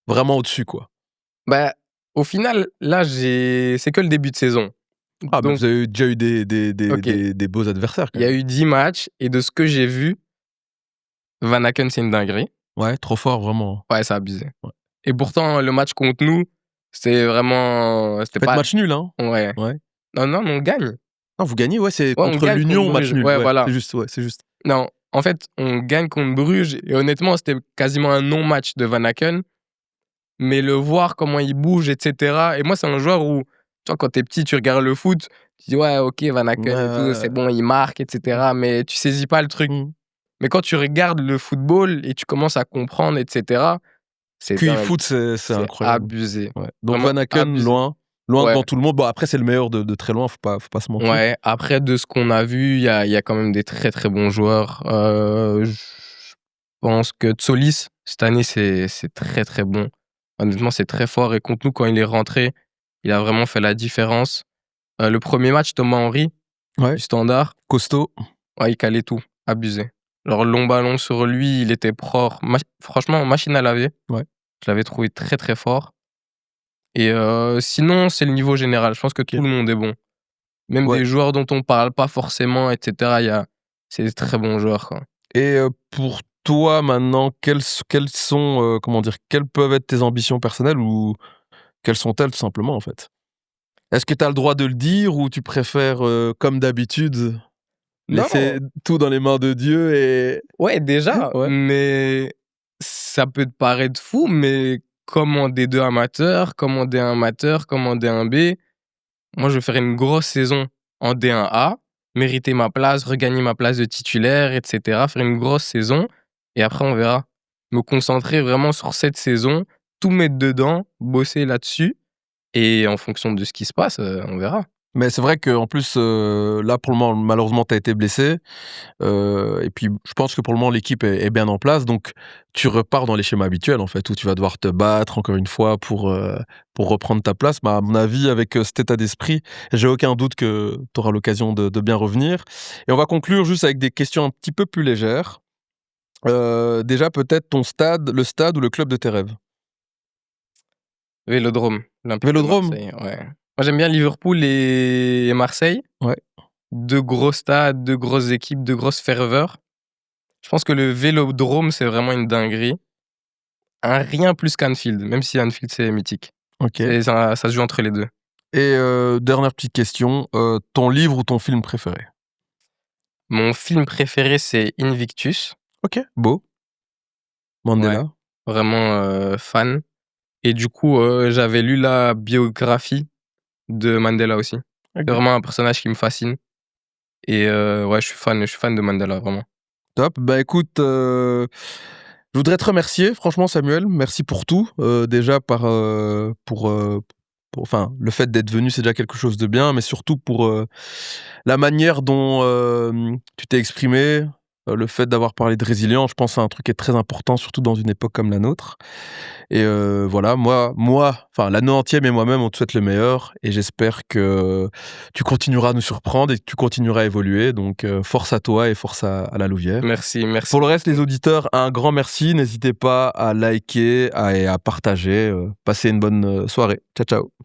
Vraiment au-dessus, quoi. Bah, au final, là, c'est que le début de saison. Ah, mais Donc, vous avez déjà eu OK, des beaux adversaires il quand y a même. eu 10 matchs et de ce que j'ai vu, Van Aken, c'est une dinguerie. Ouais, trop fort, vraiment. Ouais, c'est abusé. Ouais. Et pourtant, le match contre nous, c'était vraiment c'était Faites pas match nul, hein? ouais. Ouais. Non, non, mais on gagne. Non, vous gagnez, ouais, c'est Ouais, on contre gagne contre l'Union, match Bruges. nul. Ouais, Ouais, voilà. c'est juste, ouais, c'est juste. Non, en fait, on gagne contre Bruges et honnêtement, c'était quasiment un non-match de Van Aken, mais le voir comment il bouge et cetera et moi, c'est un joueur où, tu vois, quand tu es petit, tu regardes le foot, tu dis: «Ouais, OK, Van Aken et tout, c'est bon, il marque et cetera», mais tu saisis pas le truc. Mmh. Mais quand tu regardes le football et tu commences à comprendre et cetera, c'est QI dingue, foot, c'est c'est incroyable. abusé, Ouais. Donc vraiment Van Aken, abusé. loin Ouais. devant tout le monde. Bon, après, c'est le meilleur de très loin, faut pas se mentir. Ouais, après de ce qu'on a vu, il y a quand même des très, très bons joueurs. Je pense que Tsolis, cette année, c'est très, très bon. Honnêtement, c'est très fort et contre nous, quand il est rentré, il a vraiment fait la différence. Le 1er match, Thomas Henry, Ouais, du Standard, costaud. ouais, il calait tout, abusé. Genre long ballon sur lui, il était propre, franchement, machine à laver. Ouais. Je l'avais trouvé très, très fort et sinon, c'est le niveau général. Je pense que tout OK. le monde est bon. Même Ouais. des joueurs dont on parle pas forcément et cetera, c'est des très bons joueurs, quoi. Et pour toi, maintenant, quelles sont, comment dire? Quelles peuvent être tes ambitions personnelles ou quelles sont-elles, tout simplement, en fait? Est-ce que tu as le droit de le dire ou tu préfères, comme d'habitude, Non, laisser tout dans les mains de Dieu et ouais, déjà, ouais? mais ça peut te paraître fou, mais commander 2 amateurs, commander un amateur, commander un B, moi, je vais faire une grosse saison en D1A, mériter ma place, regagner ma place de titulaire et cetera, faire une grosse saison et après on verra. Me concentrer vraiment sur cette saison, tout mettre dedans, bosser là-dessus et en fonction de ce qui se passe, on verra. Mais c'est vrai qu'en plus, là, pour le moment, malheureusement, tu as été blessé, et puis je pense que pour le moment, l'équipe est bien en place, donc tu repars dans les schémas habituels, en fait, où tu vas devoir te battre encore une fois pour reprendre ta place. Mais à mon avis, avec, cet état d'esprit, j'ai aucun doute que tu auras l'occasion de bien revenir et on va conclure juste avec des questions un petit peu plus légères. Déjà peut-être le stade ou le club de tes rêves? Vélodrome, Olympique de Vélodrome? Marseille, ouais. Moi, j'aime bien Liverpool et Marseille. Ouais. 2 gros stades, 2 grosses équipes, 2 grosses ferveurs. Je pense que le Vélodrome, c'est vraiment une dinguerie. Un rien plus qu'Anfield, même si Anfield, c'est mythique. OK. Ça se joue entre les 2. Et dernière petite question, ton livre ou ton film préféré? Mon film préféré, c'est Invictus. OK, beau. Ouais, Mandela. vraiment, fan et du coup, j'avais lu la biographie de Mandela aussi. C'est OK. vraiment un personnage qui me fascine et ouais, je suis fan de Mandela, vraiment. Top. Bah, écoute, je voudrais te remercier franchement Samuel, merci pour tout. Déjà pour enfin, le fait d'être venu, c'est déjà quelque chose de bien, mais surtout pour, la manière dont, tu t'es exprimé, le fait d'avoir parlé de résilience, je pense que c'est un truc qui est très important, surtout dans une époque comme la nôtre et voilà, enfin l'année entière et moi-même, on te souhaite le meilleur et j'espère que tu continueras à nous surprendre et que tu continueras à évoluer donc force à toi et force à la Louvière. Merci, merci Pour le reste, les beaucoup. auditeurs, un grand merci. N'hésitez pas à liker et à partager. Passez une bonne soirée. Ciao, ciao.